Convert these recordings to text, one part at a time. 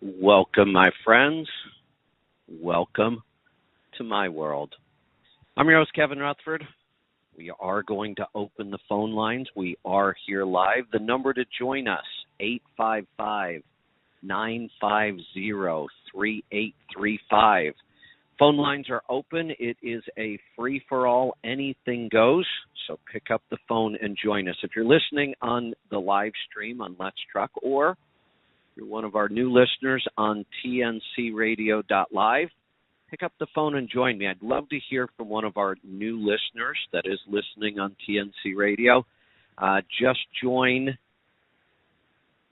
Welcome, my friends. Welcome to my world. I'm your host, Kevin Rutherford. We are going to open the phone lines. We are here live. The number to join us, 855-950-3835. Phone lines are open. It is a free-for-all, anything goes. So pick up the phone and join us. If you're listening on the live stream on Let's Truck, or you're one of our new listeners on tncradio.live, pick up the phone and join me. I'd love to hear from one of our new listeners that is listening on TNC Radio. Just join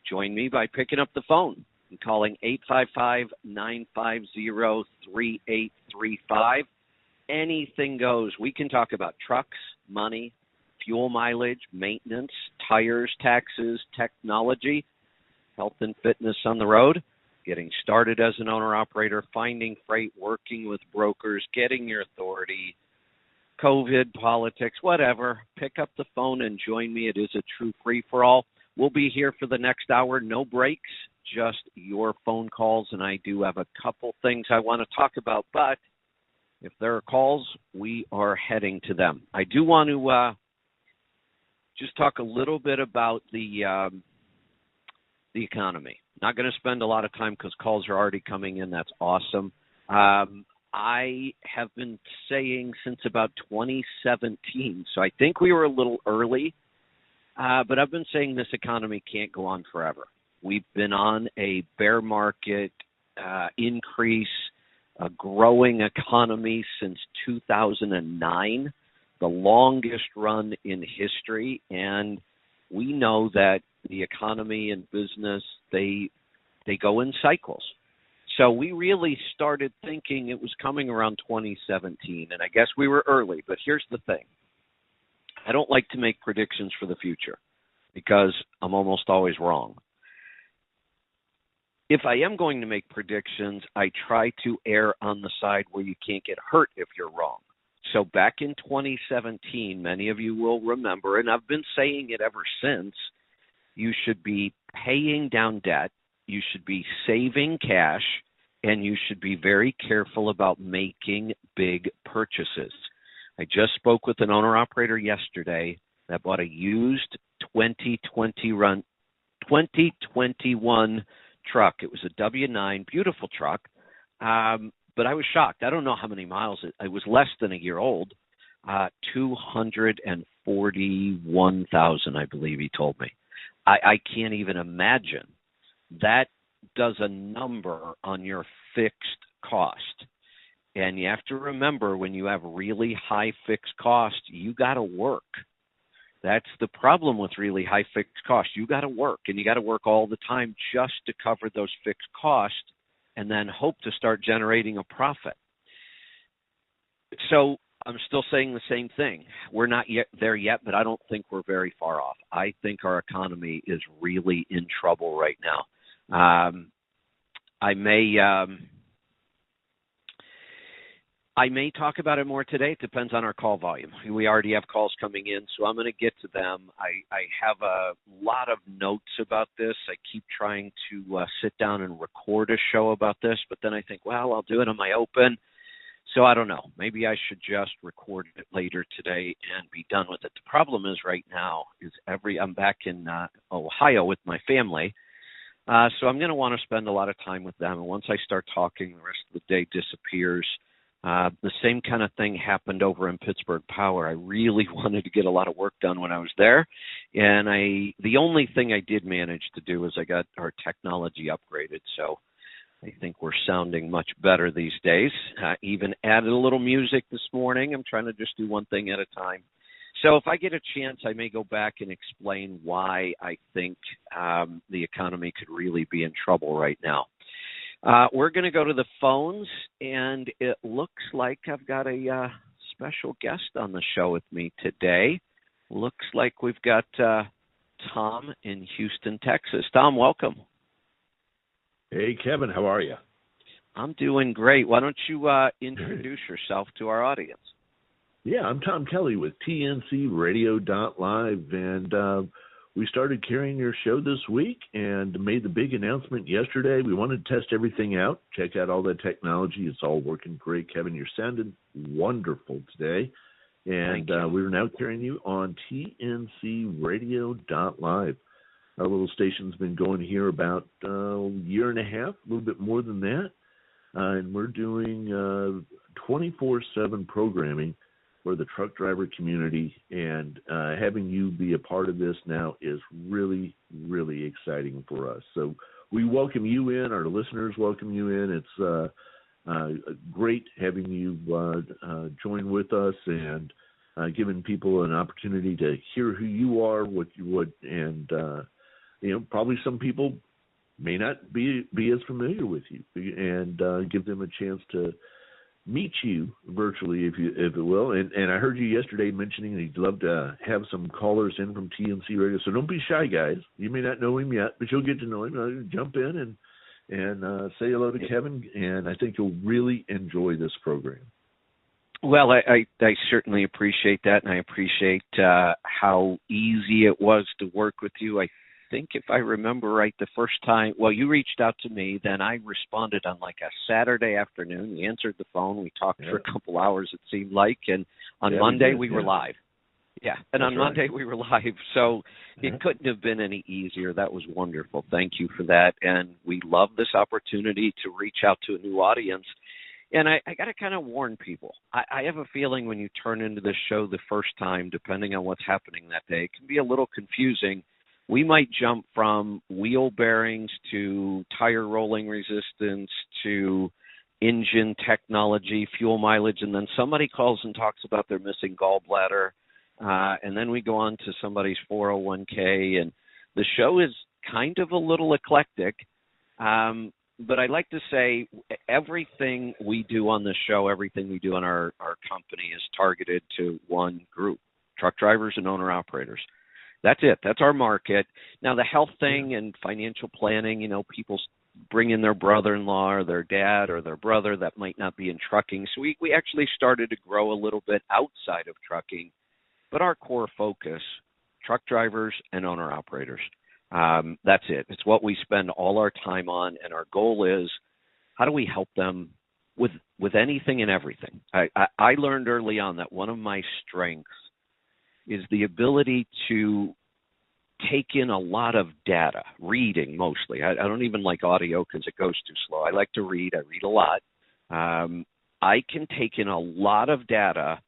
me by picking up the phone and calling 855-950-3835. Anything goes. We can talk about trucks, money, fuel mileage, maintenance, tires, taxes, technology, health and fitness on the road, getting started as an owner-operator, finding freight, working with brokers, getting your authority, COVID, politics, whatever. Pick up the phone and join me. It is a true free-for-all. We'll be here for the next hour. No breaks, just your phone calls, and I do have a couple things I want to talk about, but if there are calls, we are heading to them. I do want to just talk a little bit about the economy. Not going to spend a lot of time because calls are already coming in. That's awesome. I have been saying since about 2017, so I think we were a little early, but I've been saying this economy can't go on forever. We've been on a bear market increase, a growing economy since 2009, the longest run in history, and we know that the economy and business, they go in cycles. So we really started thinking it was coming around 2017, and I guess we were early. But here's the thing. I don't like to make predictions for the future because I'm almost always wrong. If I am going to make predictions, I try to err on the side where you can't get hurt if you're wrong. So back in 2017, many of you will remember, and I've been saying it ever since, you should be paying down debt, you should be saving cash, and you should be very careful about making big purchases. I just spoke with an owner-operator yesterday that bought a used 2021 truck. It was a W9, beautiful truck, but I was shocked. I don't know how many miles. It was less than a year old, 241,000, I believe he told me. I can't even imagine. That does a number on your fixed cost. And you have to remember, when you have really high fixed cost, you got to work. That's the problem with really high fixed cost. You got to work, and you got to work all the time just to cover those fixed costs and then hope to start generating a profit. So I'm still saying the same thing. We're not yet there yet, but I don't think we're very far off. I think our economy is really in trouble right now. I may talk about it more today. It depends on our call volume. We already have calls coming in, so I'm going to get to them. I have a lot of notes about this. I keep trying to sit down and record a show about this, but then I think, well, I'll do it on my open. So I don't know. Maybe I should just record it later today and be done with it. The problem is right now is I'm back in Ohio with my family, so I'm going to want to spend a lot of time with them. And once I start talking, the rest of the day disappears. The same kind of thing happened over in Pittsburgh Power. I really wanted to get a lot of work done when I was there, and the only thing I did manage to do is I got our technology upgraded. So I think we're sounding much better these days. Even added a little music this morning. I'm trying to just do one thing at a time. So if I get a chance, I may go back and explain why I think the economy could really be in trouble right now. We're going to go to the phones, and it looks like I've got a special guest on the show with me today. Looks like we've got Tom in Houston, Texas. Tom, welcome. Hey, Kevin, how are you? I'm doing great. Why don't you introduce yourself to our audience? Yeah, I'm Tom Kelly with TNCradio.live, and we started carrying your show this week and made the big announcement yesterday. We wanted to test everything out, check out all the technology. It's all working great. Kevin, you're sounding wonderful today. And we're now carrying you on tncradio.live. Our little station's been going here about a year and a half, a little bit more than that. And we're doing 24/7 programming for the truck driver community. And having you be a part of this now is really, really exciting for us. So we welcome you in. Our listeners welcome you in. It's great having you join with us and giving people an opportunity to hear who you are, what you would, and probably some people may not be as familiar with you, and give them a chance to meet you virtually, if it will. And I heard you yesterday mentioning that you'd love to have some callers in from TNC Radio. So don't be shy, guys. You may not know him yet, but you'll get to know him. Jump in and say hello to Kevin, and I think you'll really enjoy this program. Well, I certainly appreciate that, and I appreciate how easy it was to work with you. I think if I remember right, the first time, you reached out to me, then I responded on like a Saturday afternoon. We answered the phone. We talked for a couple hours, it seemed like, and on Monday we were live. Yeah, and on Monday we were live, so it couldn't have been any easier. That was wonderful. Thank you for that, and we love this opportunity to reach out to a new audience. And I got to kind of warn people. I have a feeling when you turn into this show the first time, depending on what's happening that day, it can be a little confusing. We might jump from wheel bearings to tire rolling resistance to engine technology, fuel mileage, and then somebody calls and talks about their missing gallbladder, and then we go on to somebody's 401k, and the show is kind of a little eclectic. But I like to say everything we do on this show, everything we do in our company is targeted to one group, truck drivers and owner-operators. That's it. That's our market. Now, the health thing and financial planning, people bring in their brother-in-law or their dad or their brother that might not be in trucking. So we actually started to grow a little bit outside of trucking. But our core focus, truck drivers and owner-operators. That's it. It's what we spend all our time on, and our goal is how do we help them with anything and everything. I learned early on that one of my strengths is the ability to take in a lot of data, reading mostly. I don't even like audio because it goes too slow. I like to read. I read a lot. I can take in a lot of data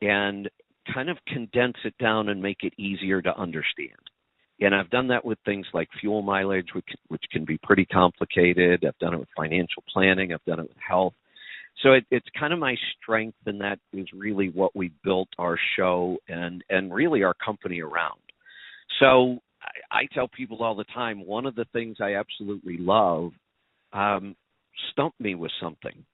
and kind of condense it down and make it easier to understand. And I've done that with things like fuel mileage, which can be pretty complicated. I've done it with financial planning. I've done it with health. So it's kind of my strength, and that is really what we built our show and really our company around. So I tell people all the time, one of the things I absolutely love, stump me with something.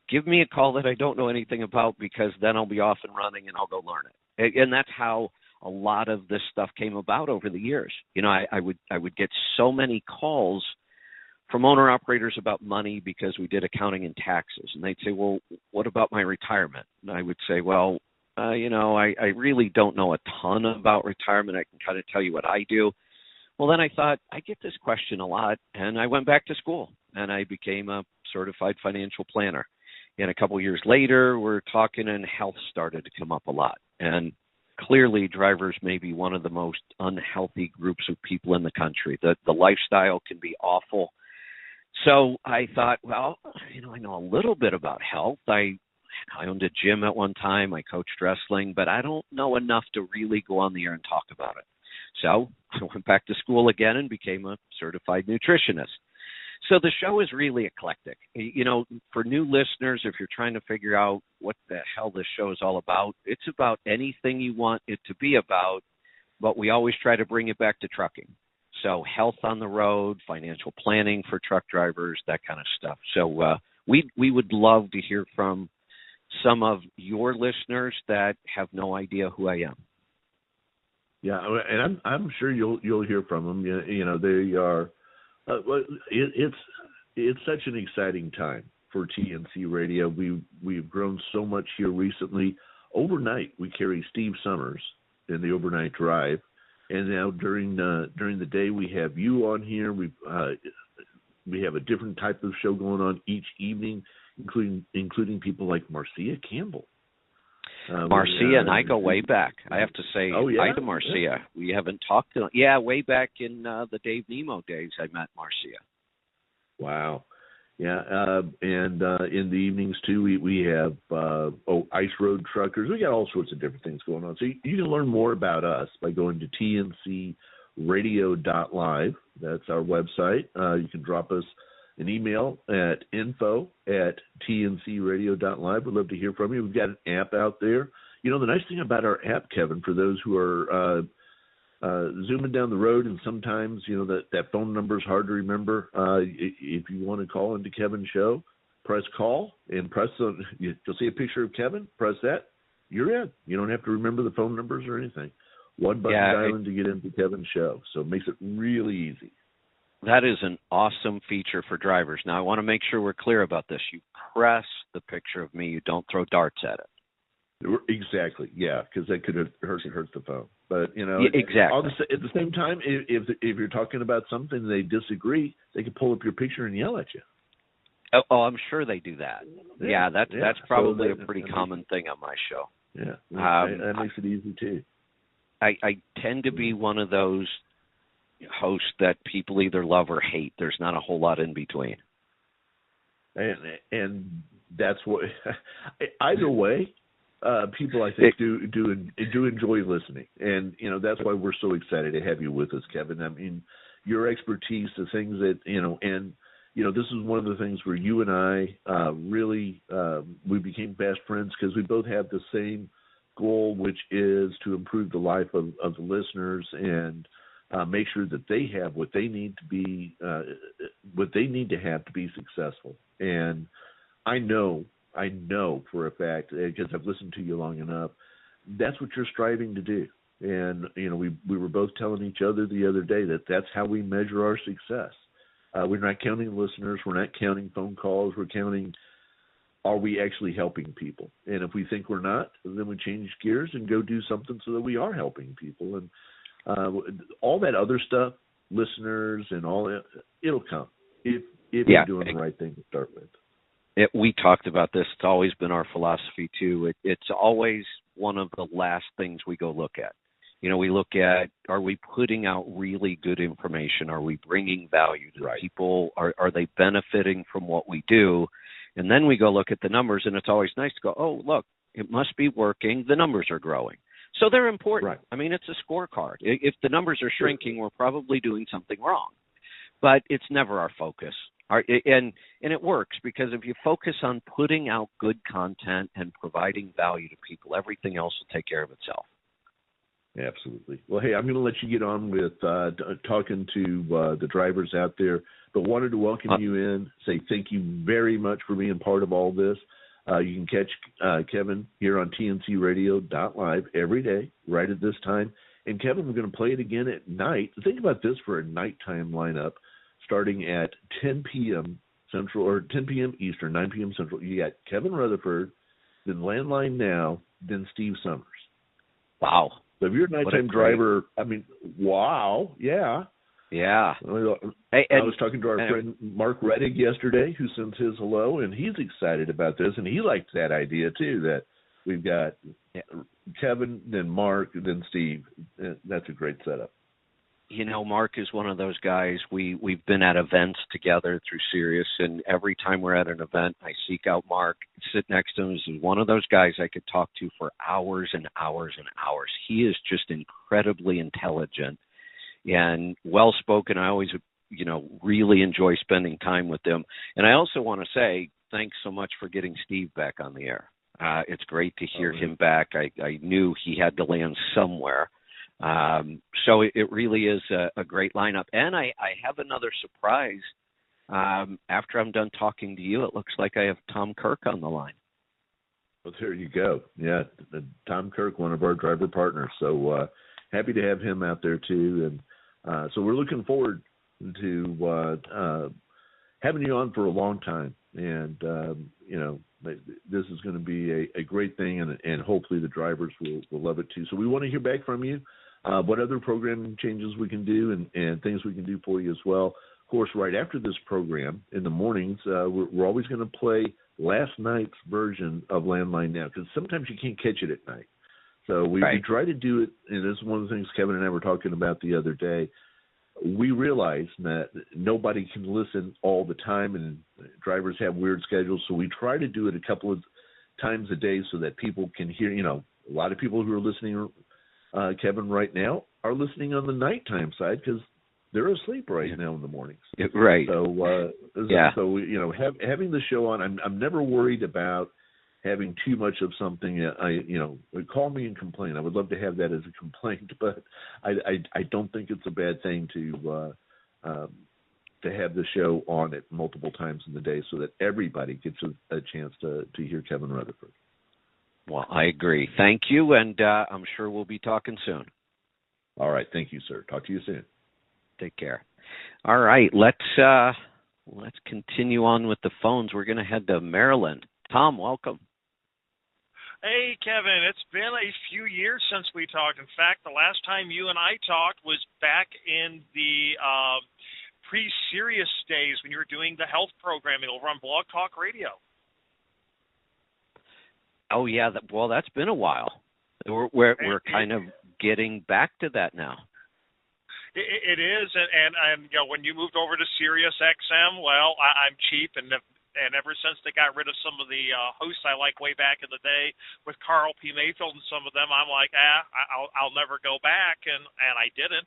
Give me a call that I don't know anything about, because then I'll be off and running and I'll go learn it. And that's how a lot of this stuff came about over the years. I would get so many calls from owner-operators about money because we did accounting and taxes. And they'd say, well, what about my retirement? And I would say, well, I really don't know a ton about retirement. I can kind of tell you what I do. Well, then I thought, I get this question a lot, and I went back to school, and I became a certified financial planner. And a couple of years later, we're talking, and health started to come up a lot. And clearly, drivers may be one of the most unhealthy groups of people in the country. The lifestyle can be awful. So I thought, well, I know a little bit about health. I owned a gym at one time. I coached wrestling, but I don't know enough to really go on the air and talk about it. So I went back to school again and became a certified nutritionist. So the show is really eclectic. For new listeners, if you're trying to figure out what the hell this show is all about, it's about anything you want it to be about, but we always try to bring it back to trucking. So health on the road, financial planning for truck drivers, that kind of stuff. So we would love to hear from some of your listeners that have no idea who I am. Yeah, and I'm sure you'll hear from them. They are. It's such an exciting time for TNC Radio. We've grown so much here recently. Overnight, we carry Steve Summers in the overnight drive, And now during the day, we have you on here. We have a different type of show going on each evening, including people like Marcia Campbell. Marcia and I go way back. I have to say hi to Marcia. Yeah. We haven't talked way back in the Dave Nemo days. I met Marcia. Wow. Yeah, and in the evenings too, we have Ice Road Truckers. We got all sorts of different things going on. So you can learn more about us by going to tncradio.live. That's our website. You can drop us an email at info@tncradio.live. We'd love to hear from you. We've got an app out there. You know, the nice thing about our app, Kevin, for those who are zooming down the road, and sometimes, you know, that phone number is hard to remember. If you want to call into Kevin's show, press call and you'll see a picture of Kevin, press that, you're in. You don't have to remember the phone numbers or anything. One button dialing to get into Kevin's show. So it makes it really easy. That is an awesome feature for drivers. Now, I want to make sure we're clear about this. You press the picture of me. You don't throw darts at it. Exactly, yeah, because that could hurt the phone. But, you know, exactly. At the same time, if you're talking about something they disagree, they can pull up your picture and yell at you. Oh, I'm sure they do that. Yeah, that's probably a pretty common thing on my show. Yeah, that makes it easy too. I tend to be one of those hosts that people either love or hate. There's not a whole lot in between. And that's what either way. People, I think, do enjoy listening, and you know that's why we're so excited to have you with us, Kevin. I mean, your expertise, the things that this is one of the things where you and I really we became best friends because we both have the same goal, which is to improve the life of the listeners and make sure that they have what they need to be have to be successful. And I know for a fact, because I've listened to you long enough, that's what you're striving to do. And, you know, we were both telling each other the other day that that's how we measure our success. We're not counting listeners. We're not counting phone calls. We're counting, are we actually helping people? And if we think we're not, then we change gears and go do something so that we are helping people. And all that other stuff, listeners and all that, it'll come if you're doing the right thing to start with. We talked about this. It's always been our philosophy, too. It's always one of the last things we go look at. You know, we look at, are we putting out really good information? Are we bringing value to people? Are they benefiting from what we do? And then we go look at the numbers, and it's always nice to go, oh, look, it must be working. The numbers are growing. So they're important. Right. I mean, it's a scorecard. If the numbers are shrinking, we're probably doing something wrong. But it's never our focus. And it works because if you focus on putting out good content and providing value to people, everything else will take care of itself. Absolutely. Well, hey, I'm going to let you get on with talking to the drivers out there, but wanted to welcome you in, say thank you very much for being part of all this. You can catch Kevin here on tncradio.live every day, right at this time. And Kevin, we're going to play it again at night. Think about this for a nighttime lineup. Starting at 10 p.m. Central or 10 p.m. Eastern, 9 p.m. Central, you got Kevin Rutherford, then Landline Now, then Steve Summers. Wow. So if you're a nighttime driver, I mean, wow, yeah. Yeah. I was talking to our friend Mark Reddick yesterday, who sends his hello, and he's excited about this, and he likes that idea, too, that we've got Kevin, then Mark, then Steve. That's a great setup. You know, Mark is one of those guys. We've been at events together through Sirius, and every time we're at an event, I seek out Mark, sit next to him. He's one of those guys I could talk to for hours and hours and hours. He is just incredibly intelligent and well-spoken. I always, really enjoy spending time with him. And I also want to say thanks so much for getting Steve back on the air. It's great to hear him back. I knew he had to land somewhere. So it really is a great lineup. And I have another surprise. After I'm done talking to you, it looks like I have Tom Kirk on the line. Well, there you go. Yeah, Tom Kirk, one of our driver partners. So happy to have him out there, too. And so we're looking forward to having you on for a long time. And, this is going to be a great thing, and hopefully the drivers will love it, too. So we want to hear back from you. what other programming changes we can do and things we can do for you as well. Of course, right after this program in the mornings, we're always going to play last night's version of Landline Now, because sometimes you can't catch it at night. So we try to do it, and this is one of the things Kevin and I were talking about the other day. We realize that nobody can listen all the time, and drivers have weird schedules, so we try to do it a couple of times a day so that people can hear. A lot of people who are listening, Kevin, right now are listening on the nighttime side because they're asleep right now in the mornings. Right. So, So having the show on, I'm never worried about having too much of something. Call me and complain. I would love to have that as a complaint, but I don't think it's a bad thing to have the show on it multiple times in the day so that everybody gets a chance to hear Kevin Rutherford. Well, I agree. Thank you, and I'm sure we'll be talking soon. All right. Thank you, sir. Talk to you soon. Take care. All right, let's continue on with the phones. We're going to head to Maryland. Tom, welcome. Hey, Kevin, it's been a few years since we talked. In fact, the last time you and I talked was back in the pre-Sirius days when you were doing the health programming over on Blog Talk Radio. Oh, yeah. That's been a while. We're kind of getting back to that now. It is, and when you moved over to Sirius XM, well, I'm cheap, and ever since they got rid of some of the hosts I like way back in the day with Carl P. Mayfield and some of them, I'm like, I'll never go back, and I didn't.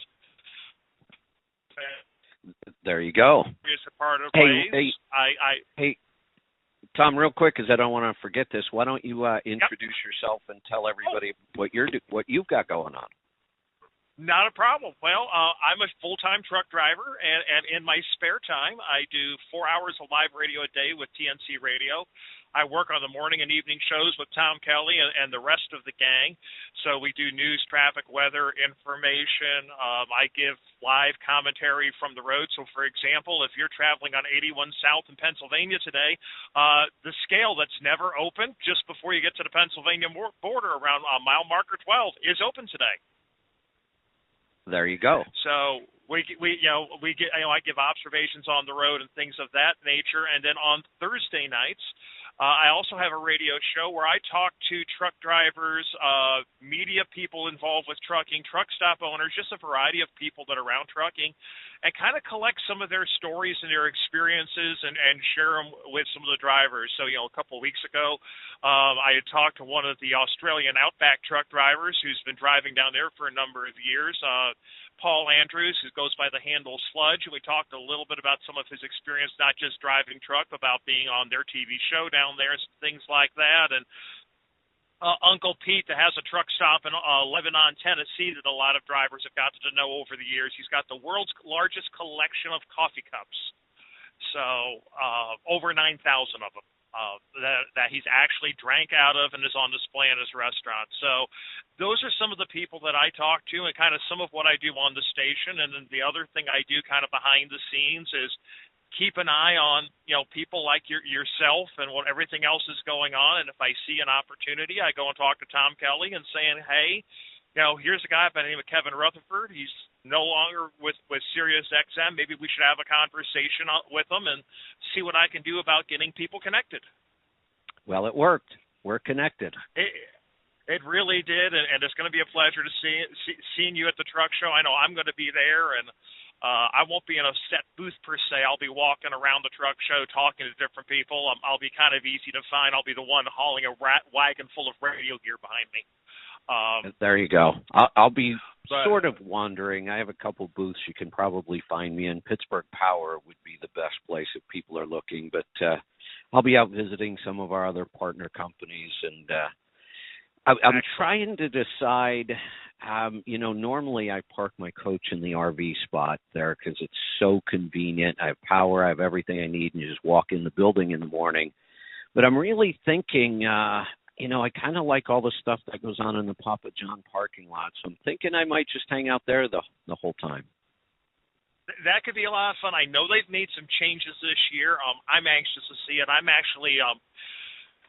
There you go. It's a part of Hey, Tom, real quick, because I don't want to forget this. Why don't you introduce yourself and tell everybody what you've got going on? Not a problem. Well, I'm a full-time truck driver, and in my spare time, I do 4 hours of live radio a day with TNC Radio. I work on the morning and evening shows with Tom Kelly and the rest of the gang. So we do news, traffic, weather, information. I give live commentary from the road. So, for example, if you're traveling on 81 South in Pennsylvania today, the scale that's never open just before you get to the Pennsylvania border around mile marker 12 is open today. There you go. So I give observations on the road and things of that nature, and then on Thursday nights, I also have a radio show where I talk to truck drivers, media people involved with trucking, truck stop owners, just a variety of people that are around trucking, and kind of collect some of their stories and their experiences and share them with some of the drivers. So, a couple of weeks ago, I had talked to one of the Australian Outback truck drivers who's been driving down there for a number of years, Paul Andrews, who goes by the handle Sludge. We talked a little bit about some of his experience, not just driving truck, but about being on their TV show down there, things like that. And Uncle Pete, that has a truck stop in Lebanon, Tennessee, that a lot of drivers have gotten to know over the years. He's got the world's largest collection of coffee cups. So over 9,000 of them. That he's actually drank out of and is on display in his restaurant. So those are some of the people that I talk to and kind of some of what I do on the station. And then the other thing I do kind of behind the scenes is keep an eye on, people like yourself and what everything else is going on. And if I see an opportunity, I go and talk to Tom Kelly and saying, hey, here's a guy by the name of Kevin Rutherford. He's no longer with Sirius XM. Maybe we should have a conversation with him and see what I can do about getting people connected. Well, it worked. We're connected. It really did, and it's going to be a pleasure to seeing you at the truck show. I know I'm going to be there, and I won't be in a set booth per se. I'll be walking around the truck show talking to different people. I'll be kind of easy to find. I'll be the one hauling a wagon full of radio gear behind me. There you go. I'll be sort of wandering. I have a couple booths you can probably find me in. Pittsburgh Power would be the best place if people are looking, but I'll be out visiting some of our other partner companies, and I'm trying to decide. Normally I park my coach in the RV spot there because it's so convenient. I have power, I have everything I need, and you just walk in the building in the morning. But I'm really thinking, I kind of like all the stuff that goes on in the Papa John parking lot. So I'm thinking I might just hang out there the whole time. That could be a lot of fun. I know they've made some changes this year. I'm anxious to see it. I'm actually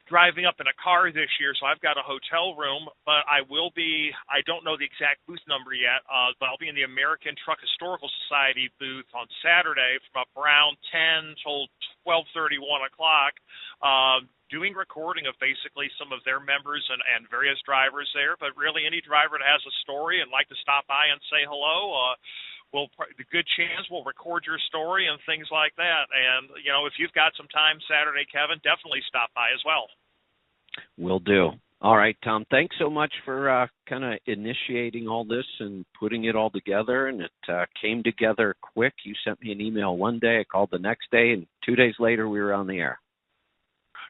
driving up in a car this year, so I've got a hotel room, but I don't know the exact booth number yet, but I'll be in the American Truck Historical Society booth on Saturday from around 10 till 12:30, 1 o'clock, doing recording of basically some of their members and various drivers there. But really, any driver that has a story and like to stop by and say hello, the good chance we'll record your story and things like that. And, if you've got some time Saturday, Kevin, definitely stop by as well. Will do. All right, Tom, thanks so much for kind of initiating all this and putting it all together. And it came together quick. You sent me an email one day. I called the next day, and 2 days later we were on the air.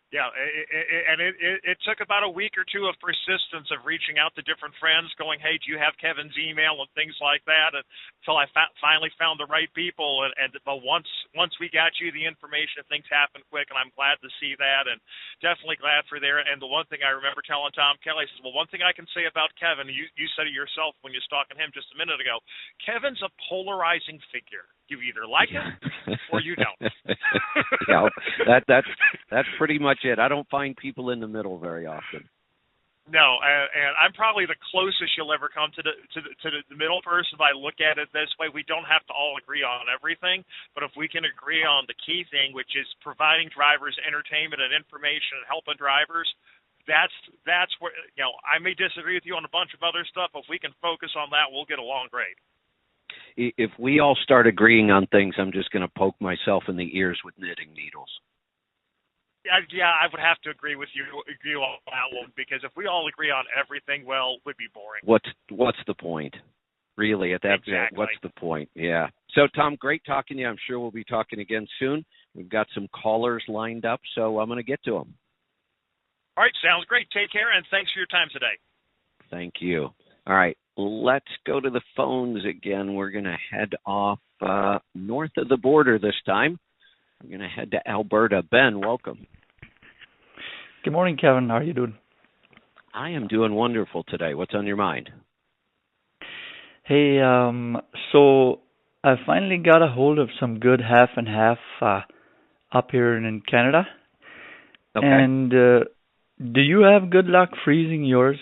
Yeah, it took about a week or two of persistence of reaching out to different friends, going, hey, do you have Kevin's email and things like that, until I finally found the right people. But once we got you the information, things happened quick, and I'm glad to see that, and definitely glad for there. And the one thing I remember telling Tom Kelly, I said, well, one thing I can say about Kevin, you said it yourself when you was talking to him just a minute ago, Kevin's a polarizing figure. You either like him or you don't. Yeah, that's pretty much it. I don't find people in the middle very often. No, and I'm probably the closest you'll ever come to the middle person if I look at it this way. We don't have to all agree on everything, but if we can agree on the key thing, which is providing drivers entertainment and information and helping drivers, that's where, I may disagree with you on a bunch of other stuff, but if we can focus on that, we'll get along great. If we all start agreeing on things, I'm just going to poke myself in the ears with knitting needles. Yeah, I would have to agree with you on that one, because if we all agree on everything, well, it would be boring. What's the point? Really, at that point, what's the point? Yeah. So, Tom, great talking to you. I'm sure we'll be talking again soon. We've got some callers lined up, so I'm going to get to them. All right, sounds great. Take care, and thanks for your time today. Thank you. All right, let's go to the phones again. We're going to head off north of the border this time. We're going to head to Alberta. Ben, welcome. Good morning, Kevin. How are you doing? I am doing wonderful today. What's on your mind? Hey, so I finally got a hold of some good half and half up here in Canada. Okay. And do you have good luck freezing yours?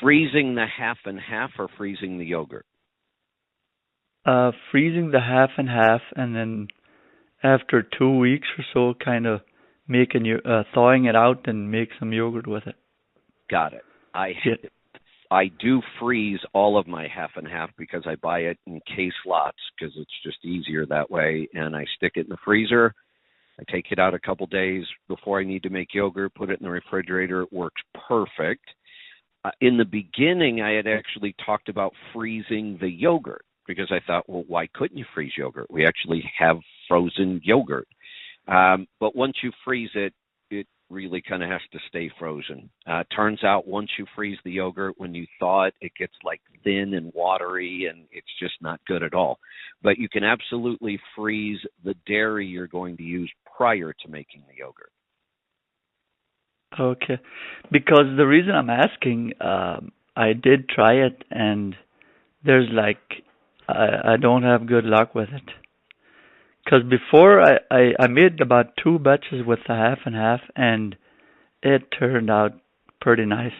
Freezing the half and half or freezing the yogurt? Freezing the half and half, and then after 2 weeks or so, kind of thawing it out and make some yogurt with it. Got it. I do freeze all of my half and half because I buy it in case lots because it's just easier that way, and I stick it in the freezer. I take it out a couple days before I need to make yogurt, put it in the refrigerator. It works perfect. In the beginning, I had actually talked about freezing the yogurt because I thought, well, why couldn't you freeze yogurt? We actually have frozen yogurt. But once you freeze it, it really kind of has to stay frozen. Turns out once you freeze the yogurt, when you thaw it, it gets like thin and watery, and it's just not good at all. But you can absolutely freeze the dairy you're going to use prior to making the yogurt. Okay, because the reason I'm asking, I did try it, and there's I don't have good luck with it. Because before I made about 2 batches with the half and half, and it turned out pretty nice.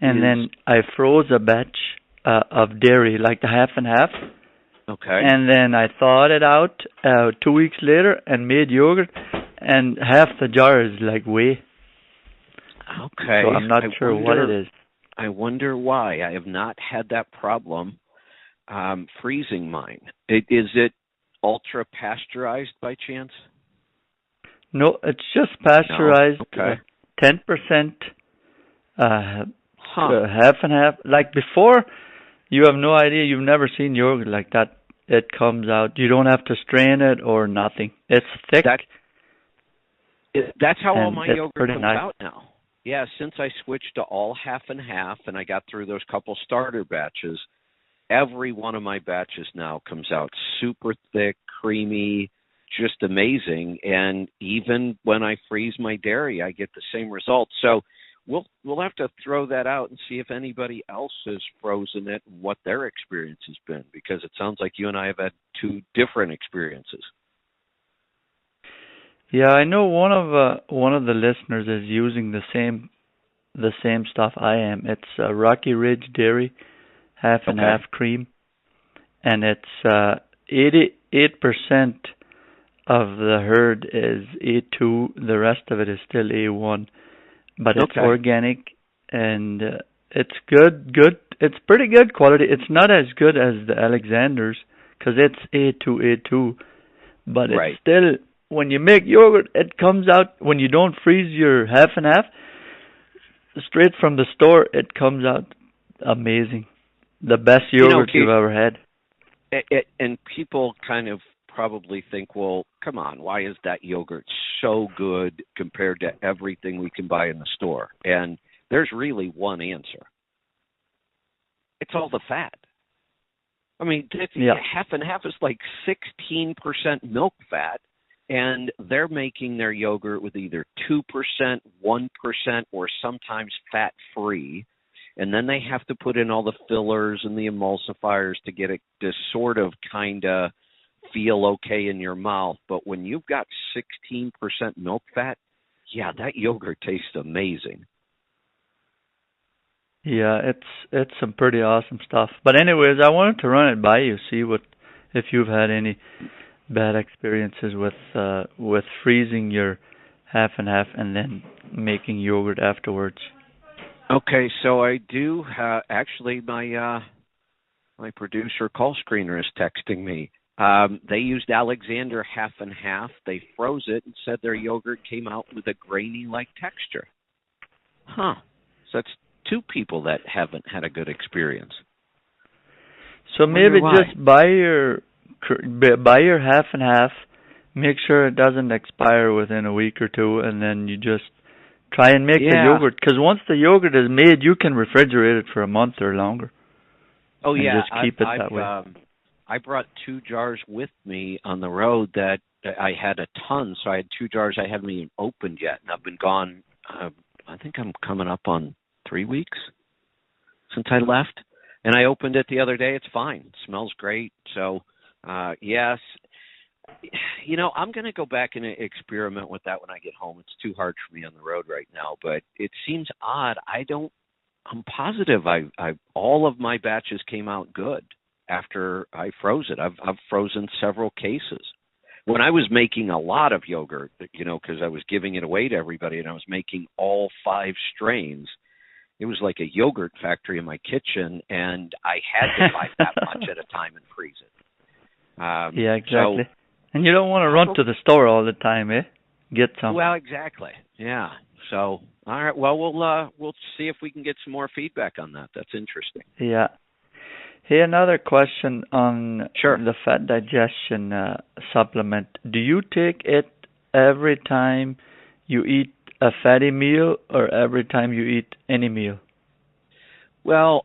And then I froze a batch of dairy, like the half and half. Okay. And then I thawed it out 2 weeks later and made yogurt, and half the jar is like whey. Okay. So I'm not sure what it is. I wonder why. I have not had that problem freezing mine. Is it ultra pasteurized by chance? No, it's just pasteurized. No. Okay. 10%, half and half. Like before, you have no idea. You've never seen yogurt like that. It comes out. You don't have to strain it or nothing. It's thick. That's how all my yogurt comes nice. out now. Yeah, since I switched to all half and half and I got through those couple starter batches, every one of my batches now comes out super thick, creamy, just amazing. And even when I freeze my dairy, I get the same results. So we'll have to throw that out and see if anybody else has frozen it and what their experience has been, because it sounds like you and I have had 2 different experiences. Yeah, I know one of the listeners is using the same stuff I am. It's Rocky Ridge Dairy, half and Okay. half cream, and it's 88% of the herd is A2. The rest of it is still A1, but it's Okay. organic and it's good. Good. It's pretty good quality. It's not as good as the Alexander's because it's A2, but it's Right. still, when you make yogurt, it comes out when you don't freeze your half and half. Straight from the store, it comes out amazing. The best yogurt you've ever had. And people kind of probably think, well, come on, why is that yogurt so good compared to everything we can buy in the store? And there's really one answer. It's all the fat. I mean, half and half is like 16% milk fat, and they're making their yogurt with either 2%, 1%, or sometimes fat-free. And then they have to put in all the fillers and the emulsifiers to get it to sort of kind of feel okay in your mouth. But when you've got 16% milk fat, yeah, that yogurt tastes amazing. Yeah, it's some pretty awesome stuff. But anyways, I wanted to run it by you, see if you've had any bad experiences with freezing your half and half and then making yogurt afterwards. Okay, so I do actually my producer call screener is texting me. They used Alexander half and half. They froze it and said their yogurt came out with a grainy-like texture. Huh. So that's two people that haven't had a good experience. So maybe just buy your half and half. Make sure it doesn't expire within a week or two, and then you just try and make the yogurt. Because once the yogurt is made, you can refrigerate it for a month or longer. Oh yeah, just keep it that way. I brought 2 jars with me on the road that I had a ton, so I had 2 jars I haven't even opened yet, and I've been gone. I think I'm coming up on 3 weeks since I left, and I opened it the other day. It's fine. It smells great. So, yes, you know, I'm going to go back and experiment with that when I get home. It's too hard for me on the road right now, but it seems odd. I'm positive all of my batches came out good after I froze it. I've frozen several cases. When I was making a lot of yogurt, you know, because I was giving it away to everybody and I was making all 5 strains, it was like a yogurt factory in my kitchen, and I had to buy that much at a time and freeze it. Yeah, exactly. And you don't want to run to the store all the time, eh? Get some. Well, exactly. Yeah. So, all right. Well, we'll see if we can get some more feedback on that. That's interesting. Yeah. Hey, another question on the fat digestion supplement. Do you take it every time you eat a fatty meal or every time you eat any meal? Well,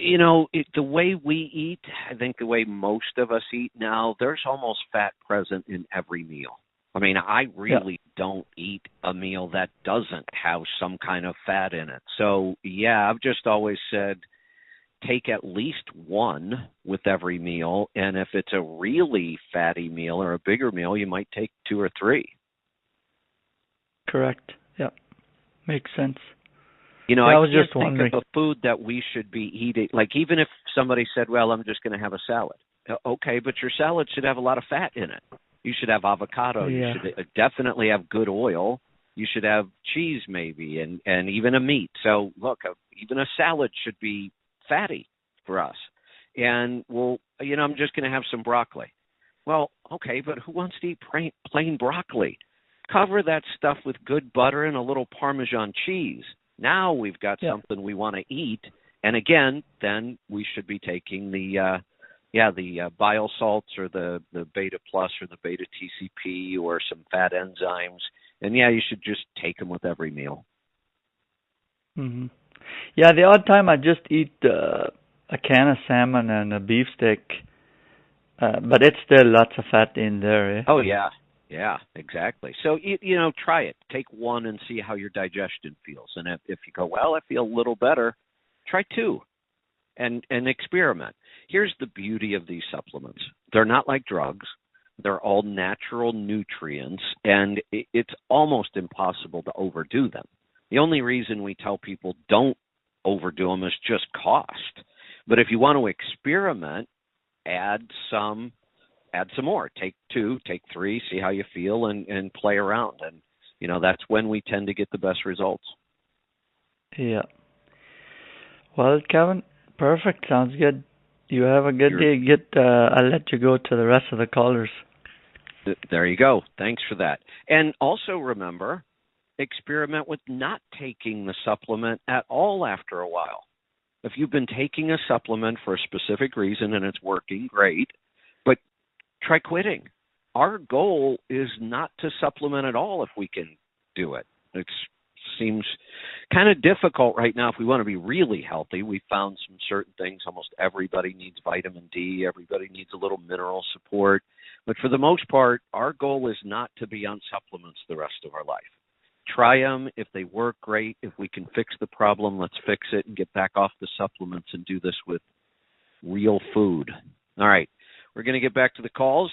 you know, the way we eat, I think the way most of us eat now, there's almost fat present in every meal. I mean, I really don't eat a meal that doesn't have some kind of fat in it. So, yeah, I've just always said take at least one with every meal, and if it's a really fatty meal or a bigger meal, you might take 2 or 3. Correct. Yeah. Makes sense. You know, I I was can't just think wondering. of a food that we should be eating. Like, even if somebody said, well, I'm just going to have a salad. Okay, but your salad should have a lot of fat in it. You should have avocado. Yeah. You should definitely have good oil. You should have cheese maybe, and even a meat. So, look, even a salad should be fatty for us. And, well, you know, I'm just going to have some broccoli. Well, okay, but who wants to eat plain broccoli? Cover that stuff with good butter and a little Parmesan cheese. Now we've got something we want to eat. And again, then we should be taking the bile salts or the beta plus or the beta TCP or some fat enzymes. And you should just take them with every meal. Mm-hmm. Yeah, the odd time I just eat a can of salmon and a beefsteak, but it's still lots of fat in there. Eh? Oh, yeah. Yeah, exactly. So, you know, try it. Take one and see how your digestion feels. And if you go, well, I feel a little better, try 2 and experiment. Here's the beauty of these supplements. They're not like drugs. They're all natural nutrients, and it's almost impossible to overdo them. The only reason we tell people don't overdo them is just cost. But if you want to experiment, add some more. Take 2, take 3, see how you feel, and play around. And, that's when we tend to get the best results. Yeah. Well, Kevin, perfect. Sounds good. You have a good day. I'll let you go to the rest of the callers. There you go. Thanks for that. And also remember, experiment with not taking the supplement at all after a while. If you've been taking a supplement for a specific reason and it's working, great, but try quitting. Our goal is not to supplement at all if we can do it. It seems kind of difficult right now if we want to be really healthy. We found some certain things. Almost everybody needs vitamin D. Everybody needs a little mineral support. But for the most part, our goal is not to be on supplements the rest of our life. Try them. If they work, great. If we can fix the problem, let's fix it and get back off the supplements and do this with real food. All right. We're going to get back to the calls.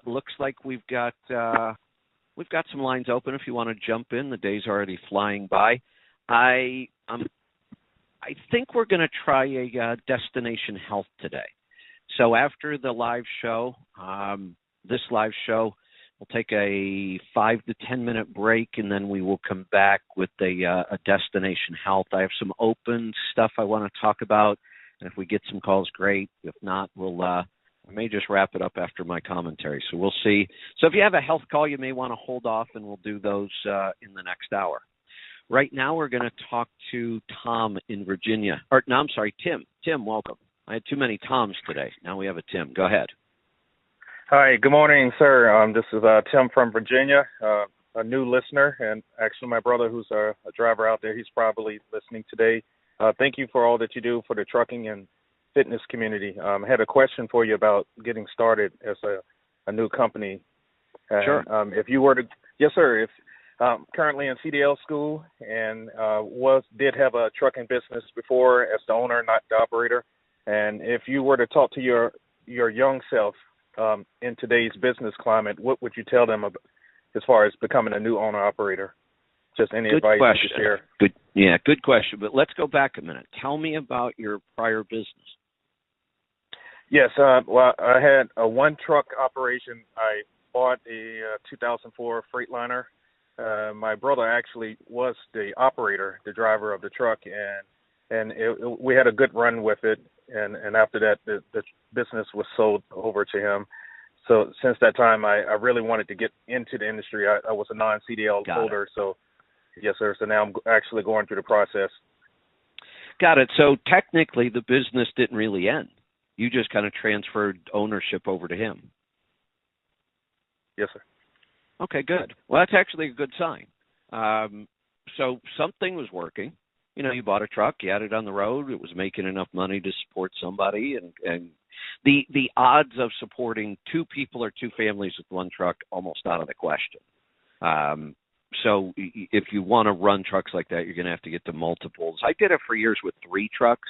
Looks like we've got some lines open if you want to jump in. The day's already flying by. I think we're going to try a Destination Health today. So after the live show, this live show, we'll take a 5 to 10 minute break, and then we will come back with a Destination Health. I have some open stuff I want to talk about, and if we get some calls, great. If not, I may just wrap it up after my commentary. So we'll see. So if you have a health call, you may want to hold off, and we'll do those in the next hour. Right now, we're going to talk to Tom in Virginia. Tim. Tim, welcome. I had too many Toms today. Now we have a Tim. Go ahead. Hi, good morning, sir. This is Tim from Virginia, a new listener, and actually my brother who's a driver out there, he's probably listening today. Thank you for all that you do for the trucking and fitness community. I had a question for you about getting started as a new company. Sure. If you were to, yes, sir. If currently in CDL school and did have a trucking business before as the owner, not the operator. And if you were to talk to your young self in today's business climate, what would you tell them about, as far as becoming a new owner operator? Just any advice you could share. Good question. But let's go back a minute. Tell me about your prior business. Yes, well, I had a one-truck operation. I bought a 2004 Freightliner. My brother actually was the operator, the driver of the truck, and we had a good run with it. And after that, the business was sold over to him. So since that time, I really wanted to get into the industry. I was a non-CDL holder, so yes, sir. So now I'm actually going through the process. Got it. So technically, the business didn't really end. You just kind of transferred ownership over to him. Yes, sir. Okay, good. Well, that's actually a good sign. So something was working. You bought a truck, you had it on the road, it was making enough money to support somebody, and the odds of supporting 2 people or 2 families with one truck almost out of the question. So if you want to run trucks like that, you're going to have to get to multiples. I did it for years with 3 trucks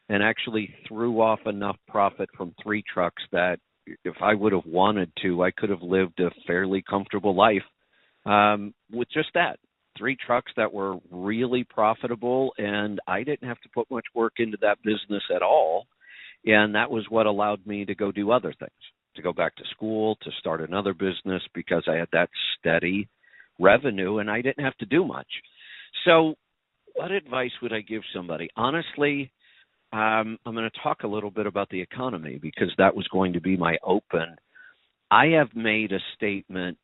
and actually threw off enough profit from 3 trucks that if I would have wanted to, I could have lived a fairly comfortable life with just that. 3 trucks that were really profitable, and I didn't have to put much work into that business at all. And that was what allowed me to go do other things, to go back to school, to start another business, because I had that steady revenue and I didn't have to do much. So what advice would I give somebody? Honestly, I'm going to talk a little bit about the economy because that was going to be my open. I have made a statement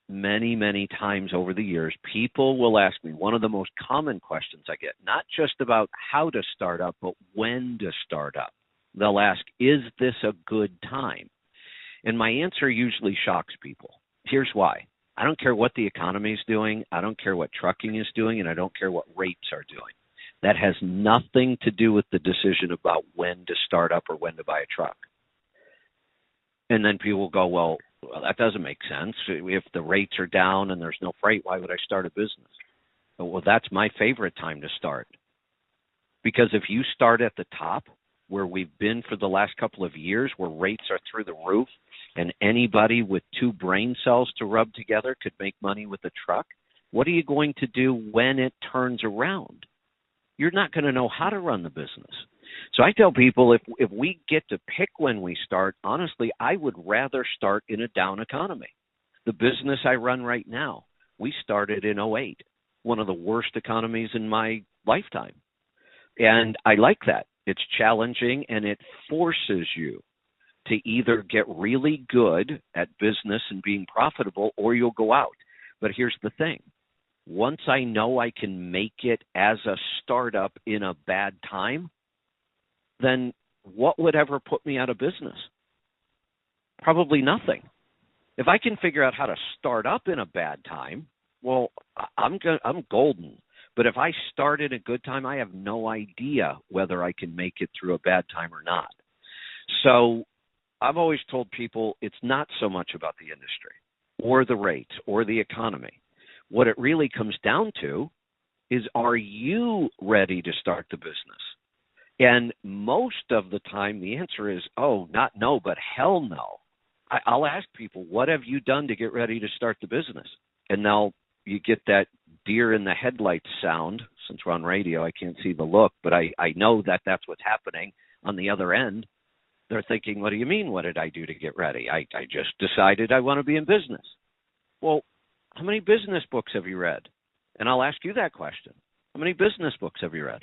many, many times over the years. People will ask me, one of the most common questions I get, not just about how to start up, but when to start up. They'll ask, is this a good time? And my answer usually shocks people. Here's why. I don't care what the economy is doing. I don't care what trucking is doing, and I don't care what rates are doing. That has nothing to do with the decision about when to start up or when to buy a truck. And then people go, well, that doesn't make sense. If the rates are down and there's no freight, why would I start a business? Well, that's my favorite time to start. Because if you start at the top, where we've been for the last couple of years, where rates are through the roof, and anybody with 2 brain cells to rub together could make money with a truck, what are you going to do when it turns around? You're not going to know how to run the business. So I tell people if we get to pick when we start, honestly, I would rather start in a down economy. The business I run right now, we started in 2008, one of the worst economies in my lifetime. And I like that. It's challenging, and it forces you to either get really good at business and being profitable, or you'll go out. But here's the thing. Once I know I can make it as a startup in a bad time, then what would ever put me out of business? Probably nothing. If I can figure out how to start up in a bad time, well, I'm golden. But if I start in a good time, I have no idea whether I can make it through a bad time or not. So I've always told people it's not so much about the industry or the rates or the economy. What it really comes down to is, are you ready to start the business? And most of the time, the answer is, oh, not no, but hell no. I'll ask people, what have you done to get ready to start the business? And now you get that deer in the headlights sound. Since we're on radio, I can't see the look, but I know that that's what's happening on the other end. They're thinking, what do you mean, what did I do to get ready? I just decided I want to be in business. Well, how many business books have you read? And I'll ask you that question. How many business books have you read?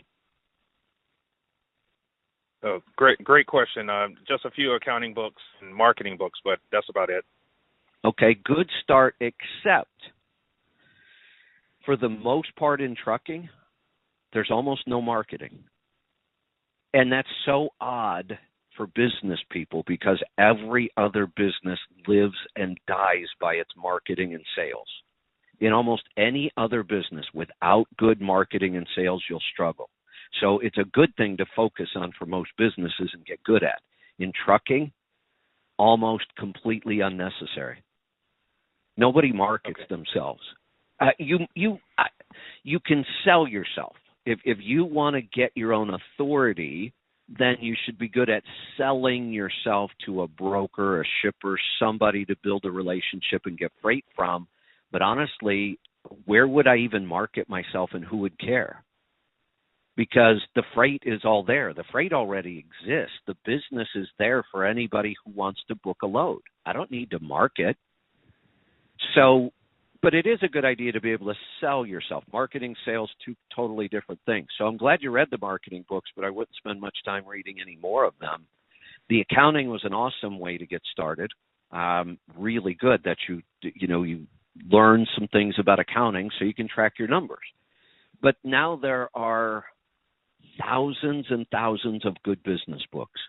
Oh, great question. Just a few accounting books and marketing books, but that's about it. Okay, good start, except for the most part in trucking, there's almost no marketing. And that's so odd for business people because every other business lives and dies by its marketing and sales. In almost any other business, without good marketing and sales, you'll struggle. So it's a good thing to focus on for most businesses and get good at. In trucking, almost completely unnecessary. Nobody markets themselves. You can sell yourself. If you want to get your own authority, then you should be good at selling yourself to a broker, a shipper, somebody to build a relationship and get freight from. But honestly, where would I even market myself and who would care? Because the freight is all there. The freight already exists. The business is there for anybody who wants to book a load. I don't need to market. So, but it is a good idea to be able to sell yourself. Marketing, sales, 2 totally different things. So I'm glad you read the marketing books, but I wouldn't spend much time reading any more of them. The accounting was an awesome way to get started. Really good that you learn some things about accounting so you can track your numbers. But now there are thousands and thousands of good business books.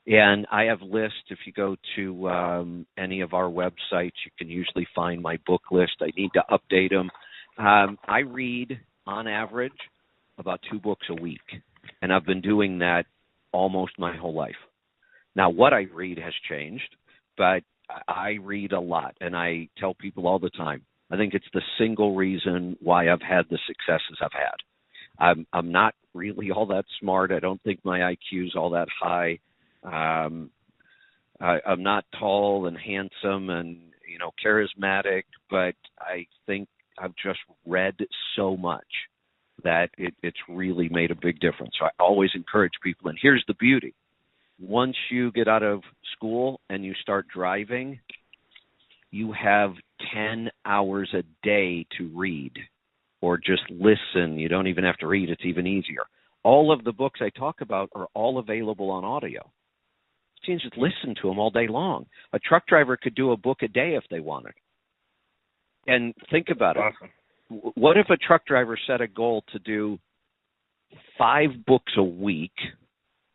And I have lists. If you go to any of our websites, you can usually find my book list. I need to update them. I read, on average, about 2 books a week. And I've been doing that almost my whole life. Now, what I read has changed, but I read a lot. And I tell people all the time, I think it's the single reason why I've had the successes I've had. I'm not really all that smart. I don't think my IQ is all that high. I'm not tall and handsome and, charismatic, but I think I've just read so much that it's really made a big difference. So I always encourage people. And here's the beauty. Once you get out of school and you start driving, you have 10 hours a day to read or just listen. You don't even have to read. It's even easier. All of the books I talk about are all available on audio. You can just listen to them all day long. A truck driver could do a book a day if they wanted. And think about it. What if a truck driver set a goal to do 5 books a week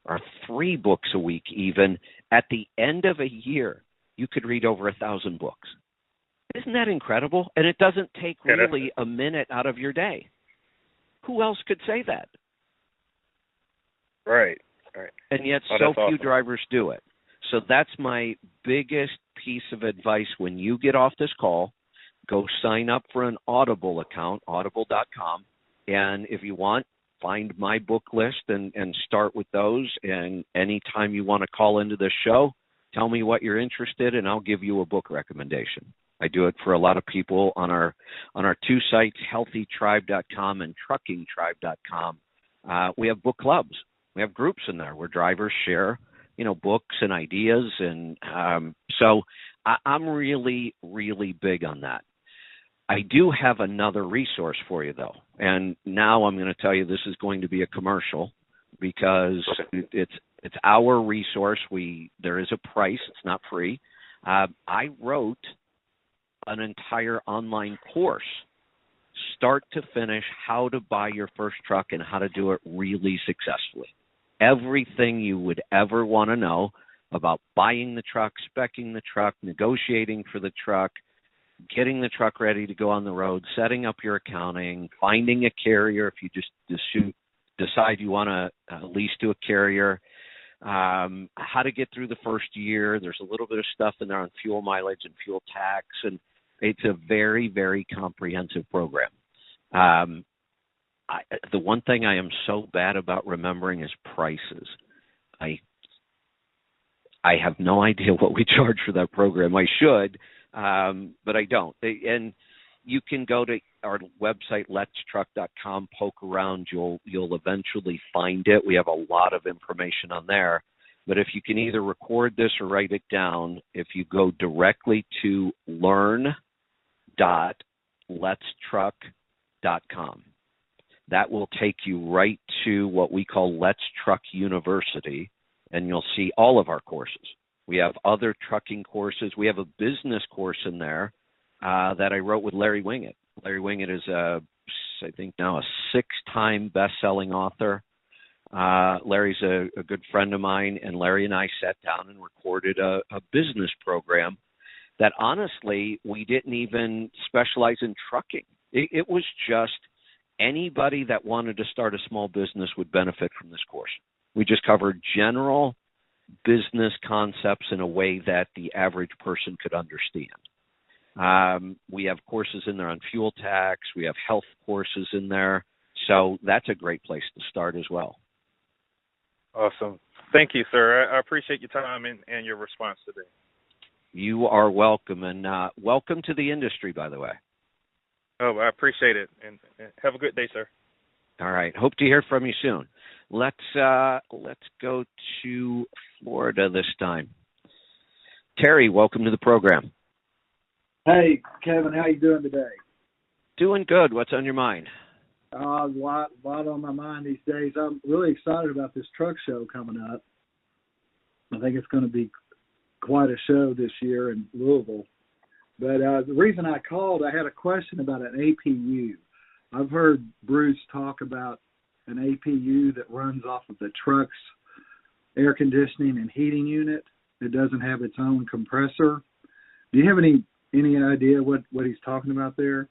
or 3 books a week even? At the end of a year, you could read over 1,000 books. Isn't that incredible? And it doesn't take really a minute out of your day. Who else could say that? Right. And yet so few drivers do it. So that's my biggest piece of advice. When you get off this call, go sign up for an Audible account, audible.com. And if you want, find my book list and start with those. And anytime you want to call into this show, Tell me what you're interested in, and I'll give you a book recommendation. I do it for a lot of people on our two sites, healthytribe.com and truckingtribe.com. We have book clubs. We have groups in there where drivers share, books and ideas. And so I'm really, really big on that. I do have another resource for you, though. And now I'm going to tell you this is going to be a commercial because it's our resource. There is a price. It's not free. I wrote an entire online course, start to finish, how to buy your first truck and how to do it really successfully. Everything you would ever want to know about buying the truck, speccing the truck, negotiating for the truck, getting the truck ready to go on the road, setting up your accounting, finding a carrier if you just decide you want to lease to a carrier, how to get through the first year. There's a little bit of stuff in there on fuel mileage and fuel tax, and it's a very, very comprehensive program. The one thing I am so bad about remembering is prices. I have no idea what we charge for that program. I should, but I don't. And you can go to our website, letstruck.com, poke around. You'll eventually find it. We have a lot of information on there. But if you can either record this or write it down, if you go directly to learn.letstruck.com, that will take you right to what we call Let's Truck University, and you'll see all of our courses. We have other trucking courses. We have a business course in there that I wrote with Larry Winget. Larry Winget is, I think now a 6-time best-selling author. Larry's a good friend of mine, and Larry and I sat down and recorded a business program that honestly we didn't even specialize in trucking. It was just anybody that wanted to start a small business would benefit from this course. We just covered general business concepts in a way that the average person could understand. We have courses in there on fuel tax. We have health courses in there. So that's a great place to start as well. Awesome. Thank you, sir. I appreciate your time and your response today. You are welcome, and welcome to the industry, by the way. Oh, I appreciate it, and have a good day, sir. All right. Hope to hear from you soon. Let's go to Florida this time. Terry, welcome to the program. Hey, Kevin, how you doing today? Doing good. What's on your mind? A lot on my mind these days. I'm really excited about this truck show coming up. I think it's going to be quite a show this year in Louisville. But the reason I called, I had a question about an APU. I've heard Bruce talk about an APU that runs off of the truck's air conditioning and heating unit. It doesn't have its own compressor. Do you have any idea what he's talking about there?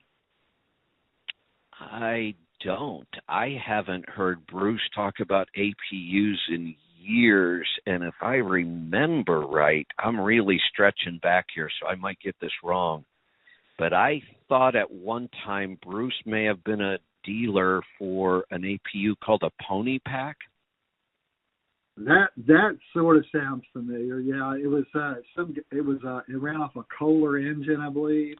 I don't. I haven't heard Bruce talk about APUs in years, and if I remember right, I'm really stretching back here, so I might get this wrong. But I thought at one time Bruce may have been a dealer for an APU called a Pony Pack. That sort of sounds familiar. Yeah, it ran off a Kohler engine, I believe.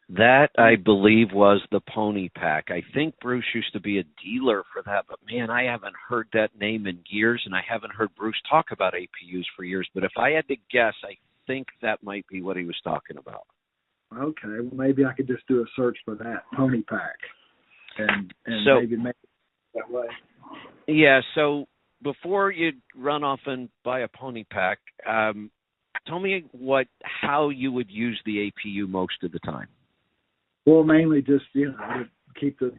That, I believe, was the Pony Pack. I think Bruce used to be a dealer for that, but man, I haven't heard that name in years, and I haven't heard Bruce talk about APUs for years. But if I had to guess, I think that might be what he was talking about. Okay, well, maybe I could just do a search for that, Pony Pack, and so, maybe make it that way. Yeah, so before you run off and buy a Pony Pack, tell me how you would use the APU most of the time. Well, mainly just, to keep the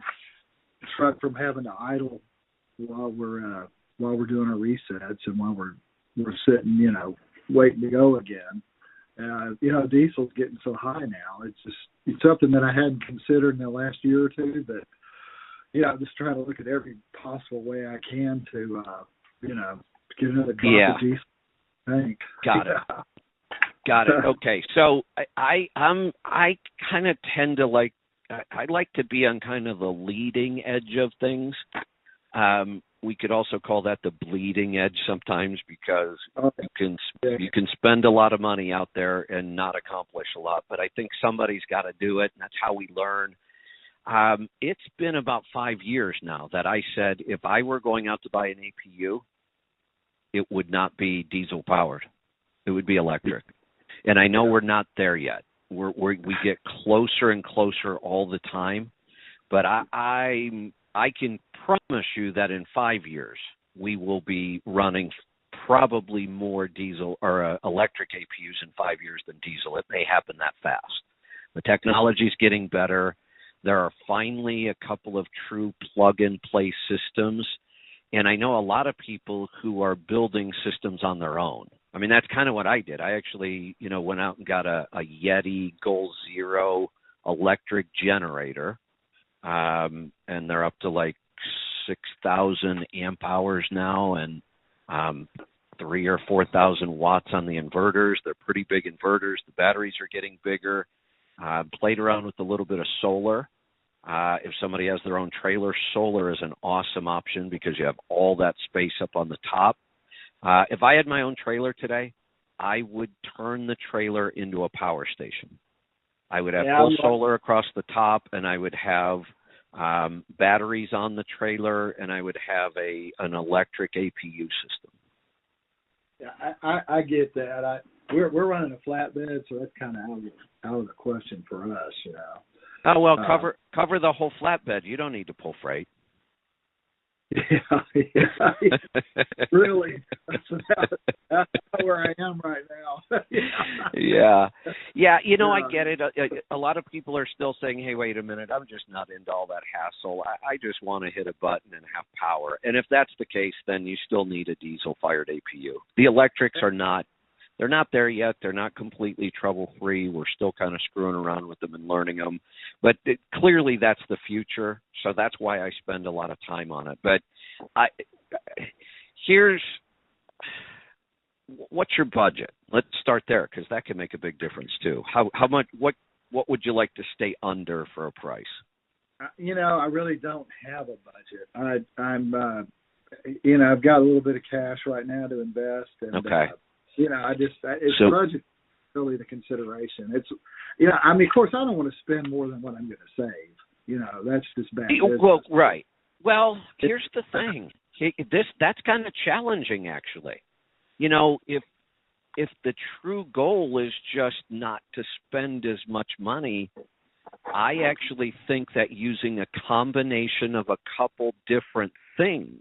truck from having to idle while we're doing our resets and while we're sitting, waiting to go again. Diesel's getting so high now. It's something that I hadn't considered in the last year or two, but I'm just trying to look at every possible way I can to get another drop of diesel tank. Got it. Got it. Okay. So I kind of tend to I like to be on kind of the leading edge of things. We could also call that the bleeding edge sometimes, because you can spend a lot of money out there and not accomplish a lot. But I think somebody's got to do it, and that's how we learn. It's been about 5 years now that I said if I were going out to buy an APU, it would not be diesel powered. It would be electric. And I know we're not there yet. We get closer and closer all the time. But I can promise you that in 5 years, we will be running probably more diesel or electric APUs in 5 years than diesel. It may happen that fast. The technology is getting better. There are finally a couple of true plug-and-play systems. And I know a lot of people who are building systems on their own. I mean, that's kind of what I did. I actually, went out and got a Yeti Goal Zero electric generator. And they're up to like 6,000 amp hours now, and 3,000 or 4,000 watts on the inverters. They're pretty big inverters. The batteries are getting bigger. Played around with a little bit of solar. If somebody has their own trailer, solar is an awesome option because you have all that space up on the top. If I had my own trailer today, I would turn the trailer into a power station. I would have full solar across the top, and I would have batteries on the trailer, and I would have an electric APU system. Yeah, I get that. We're running a flatbed, so that's kind of out of the question for us, Oh well, cover the whole flatbed. You don't need to pull freight. Yeah. Really, that's where I am right now. Yeah. I get it. A lot of people are still saying, hey, wait a minute, I'm just not into all that hassle. I just want to hit a button and have power. And if that's the case, then you still need a diesel-fired APU. The electrics are not. They're not there yet. They're not completely trouble-free. We're still kind of screwing around with them and learning them. But clearly that's the future, so that's why I spend a lot of time on it. But what's your budget? Let's start there, because that can make a big difference too. How much? What would you like to stay under for a price? I really don't have a budget. I've got a little bit of cash right now to invest. And, okay. Budget really the consideration. Of course, I don't want to spend more than what I'm going to save. That's just bad business. Well, right. Well, here's the thing. That's kind of challenging, actually. If the true goal is just not to spend as much money, I actually think that using a combination of a couple different things,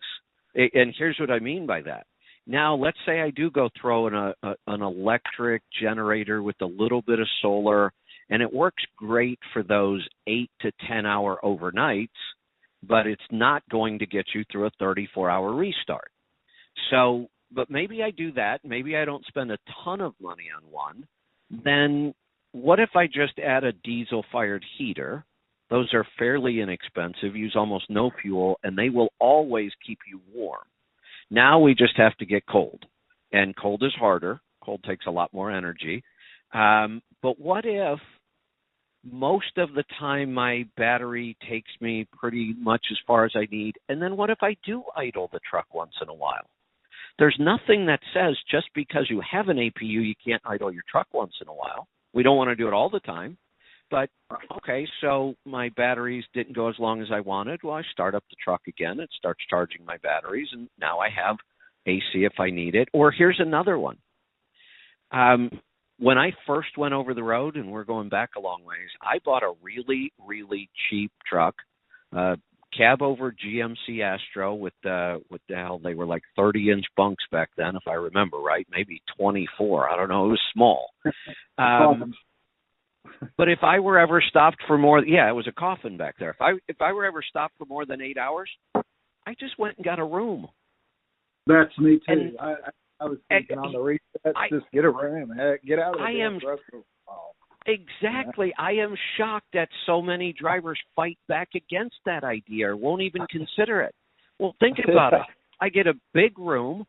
and here's what I mean by that. Now, let's say I do go throw in an electric generator with a little bit of solar, and it works great for those 8 to 10 hour overnights, but it's not going to get you through a 34-hour restart. So, but maybe I do that. Maybe I don't spend a ton of money on one. Then what if I just add a diesel-fired heater? Those are fairly inexpensive, use almost no fuel, and they will always keep you warm. Now we just have to get cold, and cold is harder. Cold takes a lot more energy. But what if most of the time my battery takes me pretty much as far as I need, and then what if I do idle the truck once in a while? There's nothing that says just because you have an APU, you can't idle your truck once in a while. We don't want to do it all the time. But, okay, so my batteries didn't go as long as I wanted. Well, I start up the truck again. It starts charging my batteries, and now I have AC if I need it. Or here's another one. When I first went over the road, and we're going back a long ways, I bought a really, really cheap truck, cab over GMC Astro with the hell, they were like 30-inch bunks back then, if I remember right, maybe 24. I don't know. It was small. But if I were ever stopped for more, it was a coffin back there. If I were ever stopped for more than 8 hours, I just went and got a room. That's me too. And I was thinking on the reset, just get a room, get out of the Exactly. I am shocked that so many drivers fight back against that idea or won't even consider it. Well, think about it. I get a big room.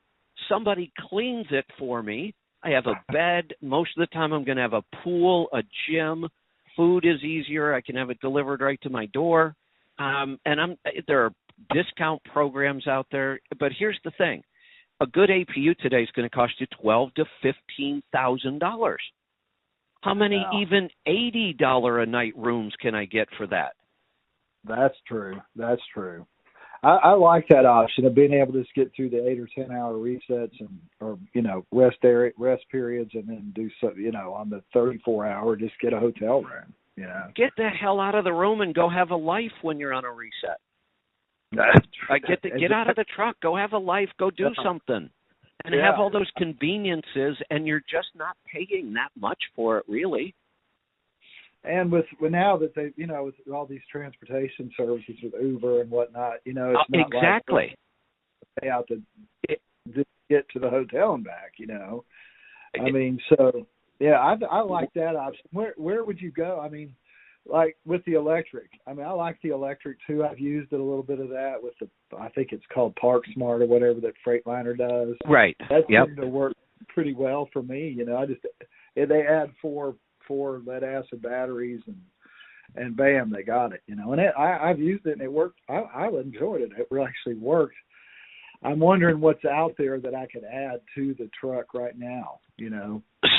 Somebody cleans it for me. I have a bed. Most of the time I'm going to have a pool, a gym. Food is easier. I can have it delivered right to my door. And there are discount programs out there. But here's the thing. A good APU today is going to cost you $12,000 to $15,000. How many even $80 a night rooms can I get for that? That's true. That's true. I like that option of being able to just get through the 8 or 10 hour resets or rest periods, and then do so, on the 34 hour, just get a hotel room. Get the hell out of the room and go have a life when you're on a reset. Get out of the truck, go have a life, go do something, and have all those conveniences, and you're just not paying that much for it, really. And with now that they, with all these transportation services with Uber and whatnot, it's not exactly like pay out to get to the hotel and back. I mean, so I like that option. Where would you go? I mean, like with the electric. I mean, I like the electric too. I've used it a little bit of that with I think it's called Park Smart or whatever that Freightliner does. Right. That seemed to work pretty well for me. They add four lead acid batteries and bam, they got it. And I've used it and it worked. I enjoyed it. It actually worked. I'm wondering what's out there that I could add to the truck right now.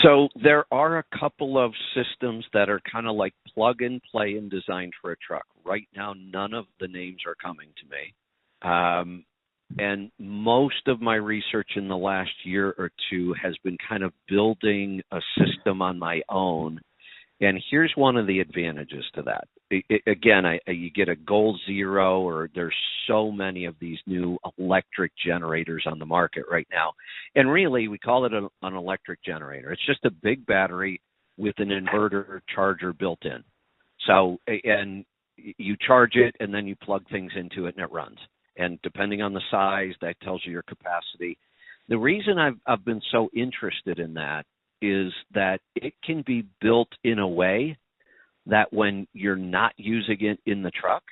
So there are a couple of systems that are kind of like plug and play and designed for a truck. Right now, none of the names are coming to me. And most of my research in the last year or two has been kind of building a system on my own. And here's one of the advantages to that. You get a Goal Zero, or there's so many of these new electric generators on the market right now. And really, we call it an electric generator. It's just a big battery with an inverter charger built in. So, and you charge it, and then you plug things into it, and it runs. And depending on the size, that tells you your capacity. The reason I've been so interested in that is that it can be built in a way that when you're not using it in the truck,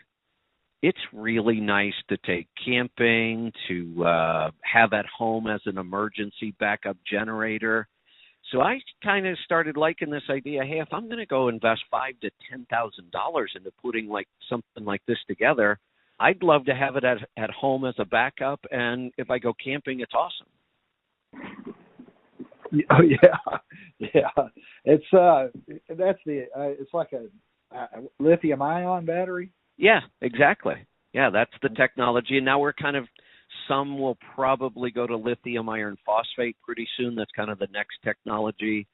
it's really nice to take camping, to have at home as an emergency backup generator. So I kind of started liking this idea. Hey, if I'm going to go invest $5,000 to $10,000 into putting like something like this together, I'd love to have it at home as a backup, and if I go camping, it's awesome. Oh yeah. It's it's like a lithium ion battery. Yeah, exactly. Yeah, that's the technology, and now we're some will probably go to lithium iron phosphate pretty soon. That's kind of the next technology.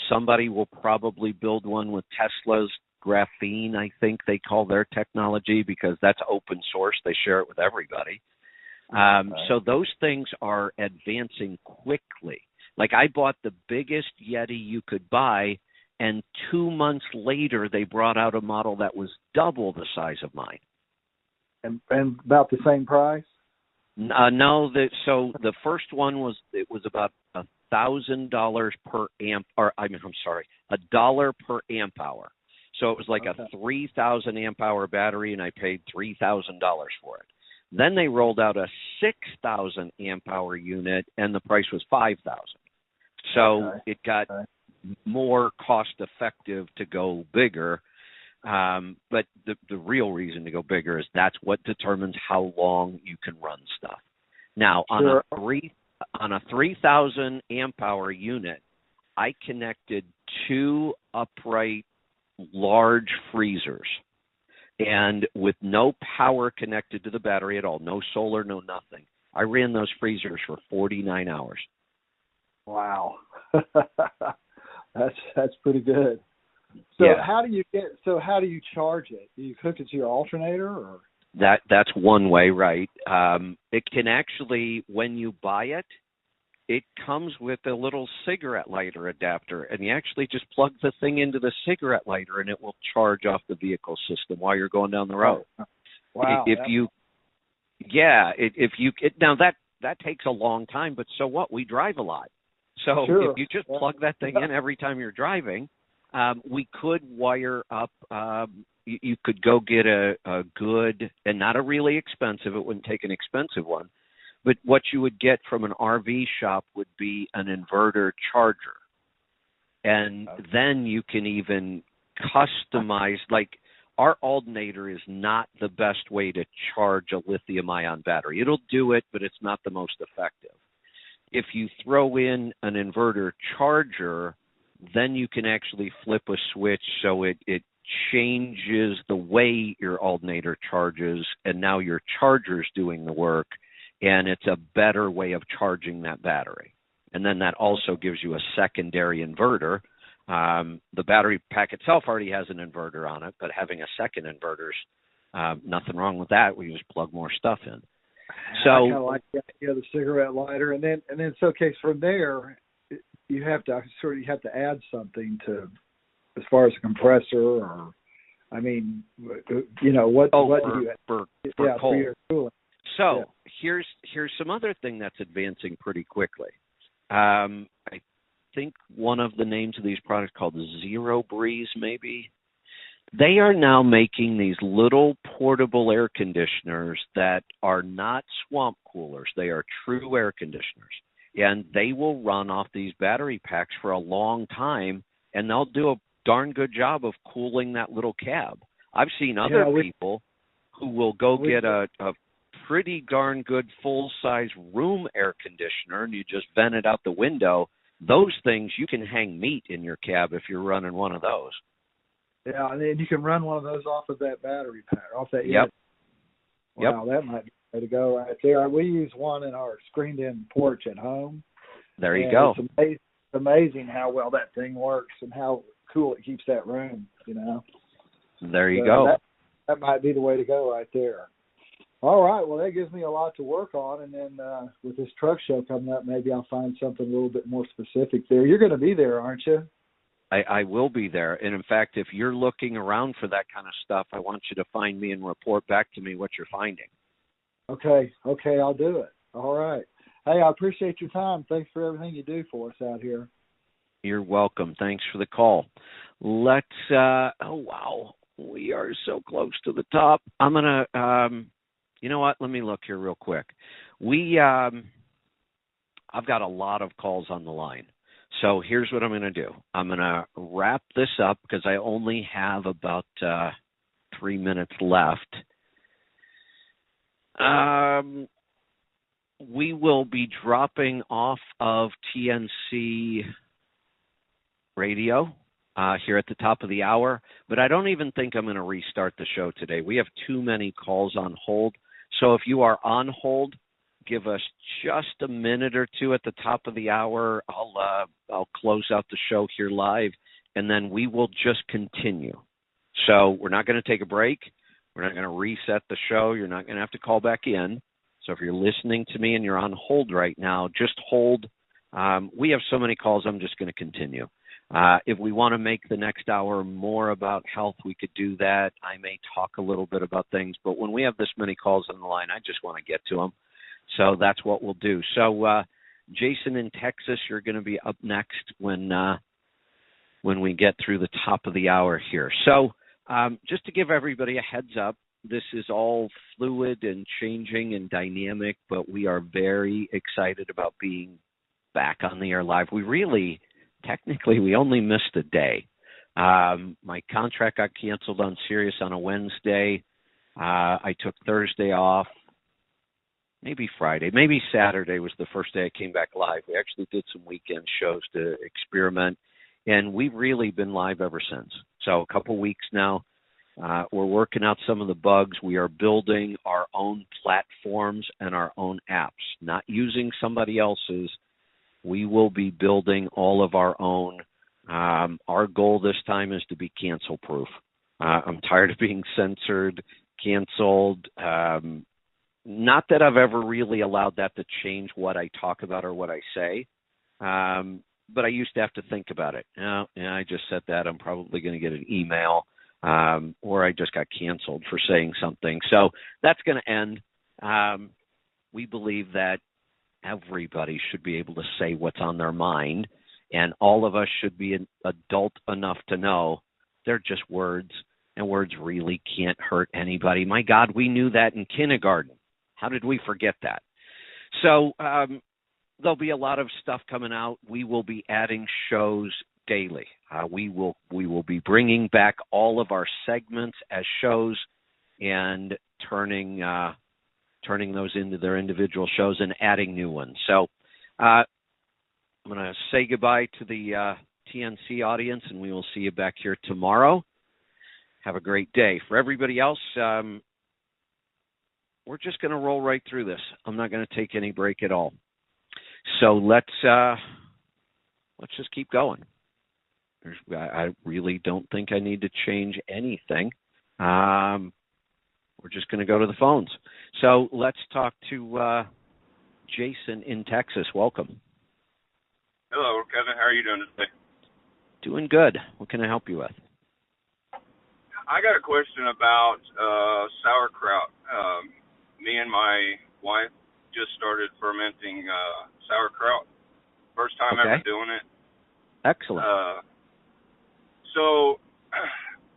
Somebody will probably build one with Tesla's graphene, I think they call their technology, because that's open source. They share it with everybody. So those things are advancing quickly. Like I bought the biggest Yeti you could buy, and 2 months later they brought out a model that was double the size of mine. And about the same price? No, so the first one was about $1,000 per amp, $1 per amp hour. So it was like a 3,000 amp hour battery, and I paid $3,000 for it. Then they rolled out a 6,000 amp hour unit, and the price was $5,000. So it got more cost effective to go bigger. But the real reason to go bigger is that's what determines how long you can run stuff. Now, on a 3,000 amp hour unit, I connected 2 upright large freezers, and with no power connected to the battery at all, no solar, no nothing, I ran those freezers for 49 hours. Wow. That's pretty good. So how do you charge it? Do you hook it to your alternator, or? That's one way, right? It can actually, when you buy it, it comes with a little cigarette lighter adapter, and you actually just plug the thing into the cigarette lighter, and it will charge off the vehicle system while you're going down the road. Wow. Now that takes a long time, but so what? We drive a lot. So if you just plug that thing in every time you're driving, we could wire up, you could go get a good, and not a really expensive, it wouldn't take an expensive one, but what you would get from an RV shop would be an inverter charger. And then you can even customize, like our alternator is not the best way to charge a lithium-ion battery. It'll do it, but it's not the most effective. If you throw in an inverter charger, then you can actually flip a switch so it changes the way your alternator charges, and now your charger's doing the work, and it's a better way of charging that battery. And then that also gives you a secondary inverter. The battery pack itself already has an inverter on it, but having a second inverter's nothing wrong with that. We just plug more stuff in. So I kind of like the idea of the cigarette lighter, and then so okay, from there you have to add something to, as far as a compressor, or I mean, what do you for cold. For your cooling? So here's some other thing that's advancing pretty quickly. I think one of the names of these products called Zero Breeze, maybe. They are now making these little portable air conditioners that are not swamp coolers. They are true air conditioners. And they will run off these battery packs for a long time, and they'll do a darn good job of cooling that little cab. I've seen other people who will go get a pretty darn good full-size room air conditioner, and you just vent it out the window. Those things, you can hang meat in your cab if you're running one of those. Yeah, and then you can run one of those off of that battery pack, off that. Yep. Wow, that might be the way to go right there. We use one in our screened-in porch at home. There you go. It's amazing how well that thing works and how cool it keeps that room, There you go. That might be the way to go right there. All right, well, that gives me a lot to work on, and then with this truck show coming up, maybe I'll find something a little bit more specific there. You're going to be there, aren't you? I will be there. And, in fact, if you're looking around for that kind of stuff, I want you to find me and report back to me what you're finding. Okay, I'll do it. All right. Hey, I appreciate your time. Thanks for everything you do for us out here. You're welcome. Thanks for the call. Let's oh, wow. We are so close to the top. I'm going to you know what? Let me look here real quick. I've got a lot of calls on the line. So here's what I'm going to do. I'm going to wrap this up because I only have about 3 minutes left. We will be dropping off of TNC radio here at the top of the hour, but I don't even think I'm going to restart the show today. We have too many calls on hold. So if you are on hold, give us just a minute or two at the top of the hour. I'll close out the show here live, and then we will just continue. So we're not going to take a break. We're not going to reset the show. You're not going to have to call back in. So if you're listening to me and you're on hold right now, just hold. We have so many calls, I'm just going to continue. If we want to make the next hour more about health, we could do that. I may talk a little bit about things, but when we have this many calls on the line, I just want to get to them. So that's what we'll do. So, Jason in Texas, you're going to be up next when we get through the top of the hour here. So just to give everybody a heads up, this is all fluid and changing and dynamic, but we are very excited about being back on the air live. Technically, we only missed a day. My contract got canceled on Sirius on a Wednesday. I took Thursday off. Maybe Friday, maybe Saturday was the first day I came back live. We actually did some weekend shows to experiment, and we've really been live ever since. So a couple weeks now, we're working out some of the bugs. We are building our own platforms and our own apps, not using somebody else's. We will be building all of our own. Our goal this time is to be cancel-proof. I'm tired of being censored, canceled. Not that I've ever really allowed that to change what I talk about or what I say, but I used to have to think about it. I just said that. I'm probably going to get an email, or I just got canceled for saying something. So that's going to end. We believe that everybody should be able to say what's on their mind, and all of us should be adult enough to know they're just words, and words really can't hurt anybody. My God, we knew that in kindergarten. How did we forget that? So there'll be a lot of stuff coming out. We will be adding shows daily. We will be bringing back all of our segments as shows and turning those into their individual shows and adding new ones. So I'm going to say goodbye to the TNC audience, and we will see you back here tomorrow. Have a great day. For everybody else, we're just going to roll right through this. I'm not going to take any break at all. So let's just keep going. I really don't think I need to change anything. We're just going to go to the phones. So let's talk to Jason in Texas. Welcome. Hello, Kevin. How are you doing today? Doing good. What can I help you with? I got a question about sauerkraut. Me and my wife just started fermenting sauerkraut. First time ever doing it. Excellent. So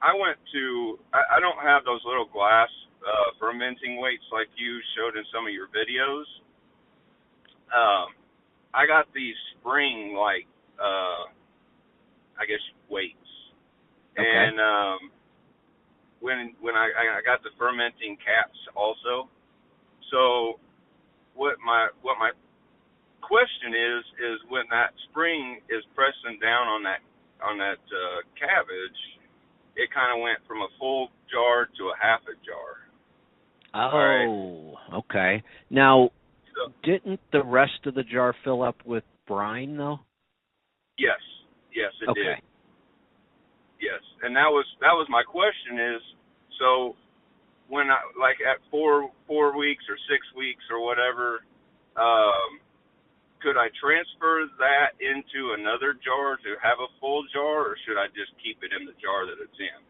I went to, I don't have those little glass fermenting weights like you showed in some of your videos. I got these spring, like, I guess, weights. Okay. And when I got the fermenting caps also. So what my question is when that spring is pressing down on that cabbage, it kind of went from a full jar to a half a jar. Oh, right. Okay. Now, didn't the rest of the jar fill up with brine though? Yes, it did. Yes, and that was my question is, so when I, like at 4 weeks or 6 weeks or whatever, could I transfer that into another jar to have a full jar, or should I just keep it in the jar that it's in?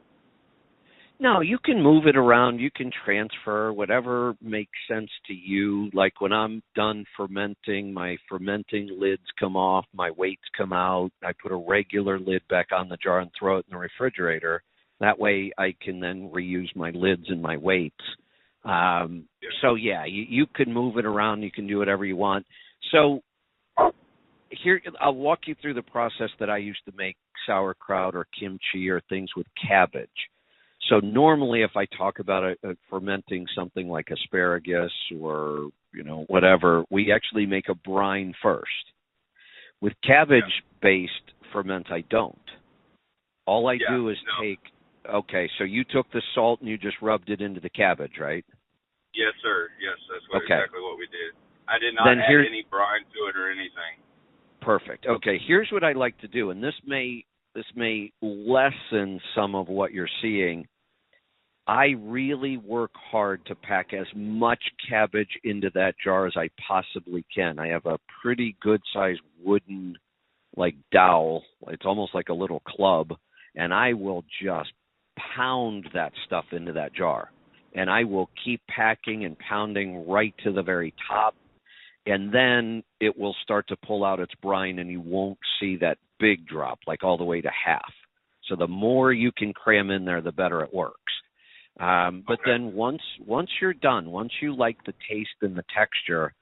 No, you can move it around. You can transfer whatever makes sense to you. Like when I'm done fermenting, my fermenting lids come off, my weights come out. I put a regular lid back on the jar and throw it in the refrigerator. That way I can then reuse my lids and my weights. So, yeah, you can move it around. You can do whatever you want. So here, I'll walk you through the process that I used to make sauerkraut or kimchi or things with cabbage. So normally if I talk about fermenting something like asparagus or, whatever, we actually make a brine first. With cabbage-based ferment, I don't. All I do is take, so you took the salt and you just rubbed it into the cabbage, right? Yes, sir. Yes, that's exactly what we did. I did not add any brine to it or anything. Perfect. Okay, here's what I like to do, and this may lessen some of what you're seeing. I really work hard to pack as much cabbage into that jar as I possibly can. I have a pretty good-sized wooden, dowel. It's almost like a little club, and I will just pound that stuff into that jar. And I will keep packing and pounding right to the very top, and then it will start to pull out its brine, and you won't see that big drop, all the way to half. So the more you can cram in there, the better it works. But then once you're done, once you like the taste and the texture,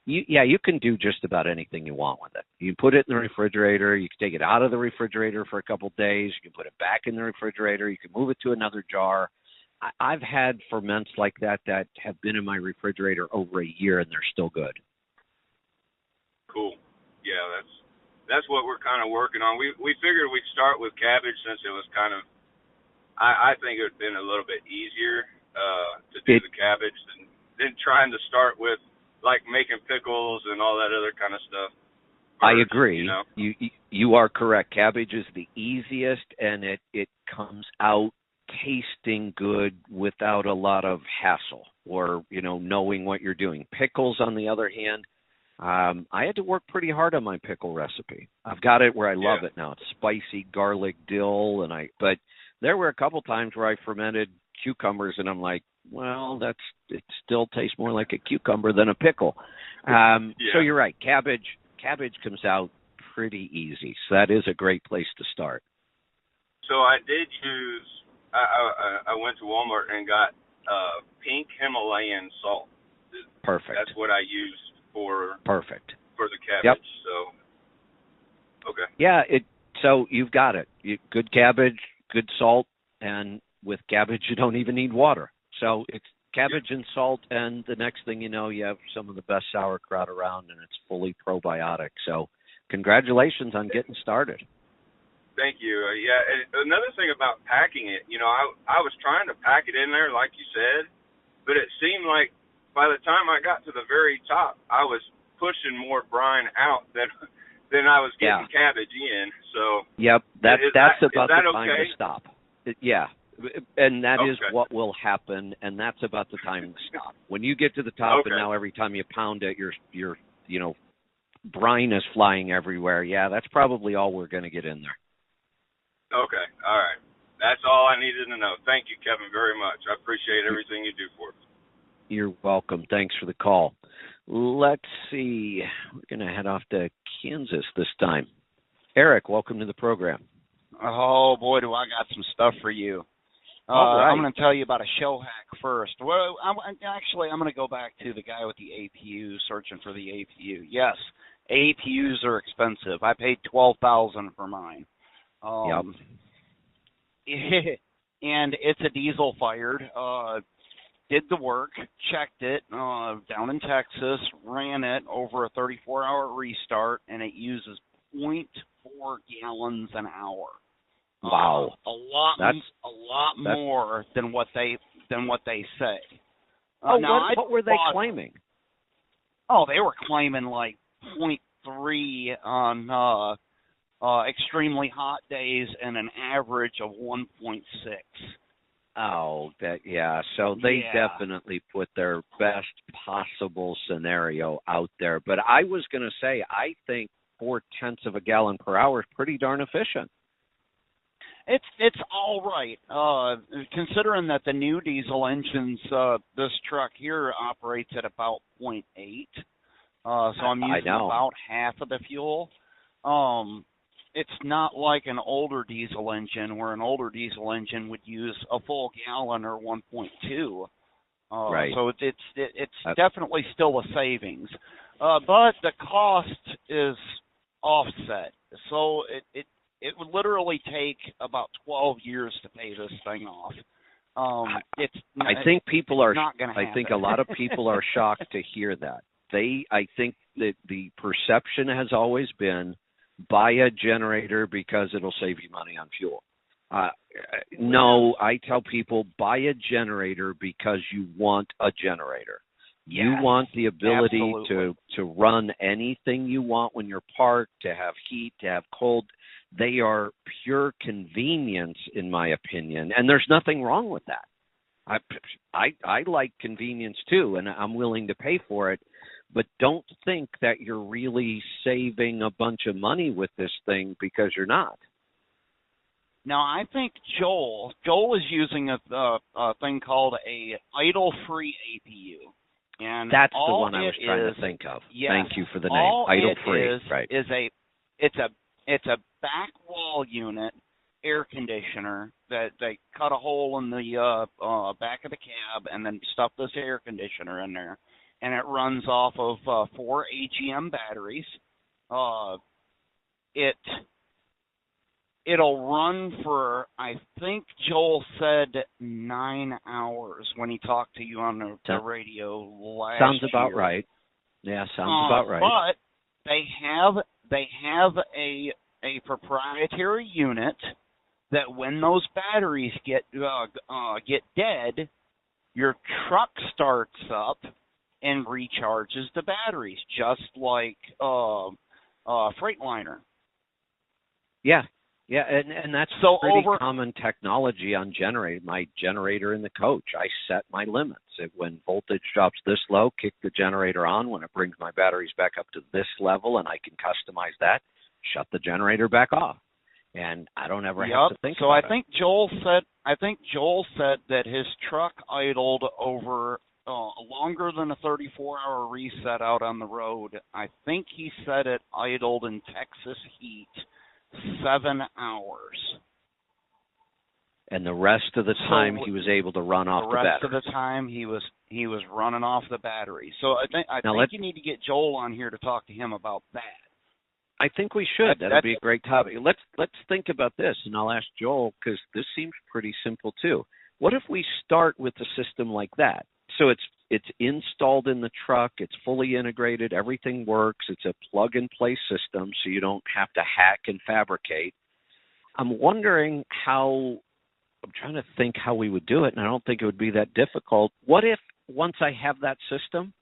you can do just about anything you want with it. You can put it in the refrigerator. You can take it out of the refrigerator for a couple of days. You can put it back in the refrigerator. You can move it to another jar. I've had ferments like that have been in my refrigerator over a year, and they're still good. Cool. Yeah, that's what we're kind of working on. We figured we'd start with cabbage since it was kind of, I think it would have been a little bit easier to do the cabbage than trying to start with making pickles and all that other kind of stuff. I agree. You are correct. Cabbage is the easiest, and it comes out tasting good without a lot of hassle or knowing what you're doing. Pickles, on the other hand, I had to work pretty hard on my pickle recipe. I've got it where I love it now. It's spicy garlic dill, but there were a couple times where I fermented cucumbers, and I'm like, well, it still tastes more like a cucumber than a pickle. So you're right. Cabbage comes out pretty easy. So that is a great place to start. So I did use. I went to Walmart and got pink Himalayan salt. Perfect. That's what I used for the cabbage. Yep. So okay. Yeah, So you've got it. Good cabbage, good salt, and with cabbage you don't even need water. So it's cabbage and salt, and the next thing you know, you have some of the best sauerkraut around, and it's fully probiotic. So congratulations on getting started. Thank you. Yeah, and another thing about packing it, I was trying to pack it in there like you said, but it seemed like by the time I got to the very top, I was pushing more brine out than I was getting cabbage in. So yep, that's about the time okay? to stop. Yeah, and that is Okay. what will happen, and that's about the time to stop. When you get to the top, Okay. and now every time you pound it, your brine is flying everywhere. Yeah, that's probably all we're going to get in there. Okay, all right. That's all I needed to know. Thank you, Kevin, very much. I appreciate everything you do for us. You're welcome. Thanks for the call. Let's see. We're going to head off to Kansas this time. Eric, welcome to the program. Oh, boy, do I got some stuff for you. All right. I'm going to tell you about a show hack first. Well, I'm going to go back to the guy with the APU, searching for the APU. Yes, APUs are expensive. I paid $12,000 for mine. Yep. And it's a diesel-fired. Did the work, checked it down in Texas, ran it over a 34-hour restart, and it uses 0.4 gallons an hour. Wow, a lot more than what they say. What were they claiming? Oh, they were claiming like 0.3 on extremely hot days and an average of 1.6. Oh, so they definitely put their best possible scenario out there. But I was going to say, I think 0.4 of a gallon per hour is pretty darn efficient. It's all right, considering that the new diesel engines, this truck here operates at about 0.8. So I'm using about half of the fuel. It's not like an older diesel engine, where an older diesel engine would use a full gallon or 1.2. Right. So it's definitely still a savings, but the cost is offset. So it would literally take about 12 years to pay this thing off. I think people are. I think a lot of people are shocked to hear that. I think that the perception has always been, buy a generator because it'll save you money on fuel. No, I tell people, buy a generator because you want a generator. Yes, you want the ability absolutely. to run anything you want when you're parked, to have heat, to have cold. They are pure convenience, in my opinion, and there's nothing wrong with that. I like convenience too, and I'm willing to pay for it. But don't think that you're really saving a bunch of money with this thing, because you're not. Now, I think Joel is using a thing called a idle-free APU. And that's the one I was trying to think of. Yes, thank you for the name. Idle-free. Right. It's a back wall unit air conditioner that they cut a hole in the back of the cab and then stuff this air conditioner in there. And it runs off of 4 AGM batteries. It'll run for, I think Joel said, 9 hours when he talked to you on the radio last Sounds about year. right. Yeah, sounds about right. But they have a proprietary unit that when those batteries get dead, your truck starts up and recharges the batteries, just like Freightliner. Yeah, and that's pretty common technology on generator. My generator in the coach, I set my limits. When voltage drops this low, kick the generator on. When it brings my batteries back up to this level, and I can customize that, shut the generator back off. And I don't ever have to think about it. So I think Joel said that his truck idled over longer than a 34-hour reset out on the road. I think he said it idled in Texas heat 7 hours. And the rest of the time he was able to run off the battery. The rest of the time he was running off the battery. So I think you need to get Joel on here to talk to him about that. I think we should. That'll be a great topic. Let's think about this, and I'll ask Joel, because this seems pretty simple too. What if we start with a system like that? So it's installed in the truck, it's fully integrated, everything works, it's a plug-and-play system, so you don't have to hack and fabricate. I'm wondering I'm trying to think how we would do it, and I don't think it would be that difficult. What if, once I have that system,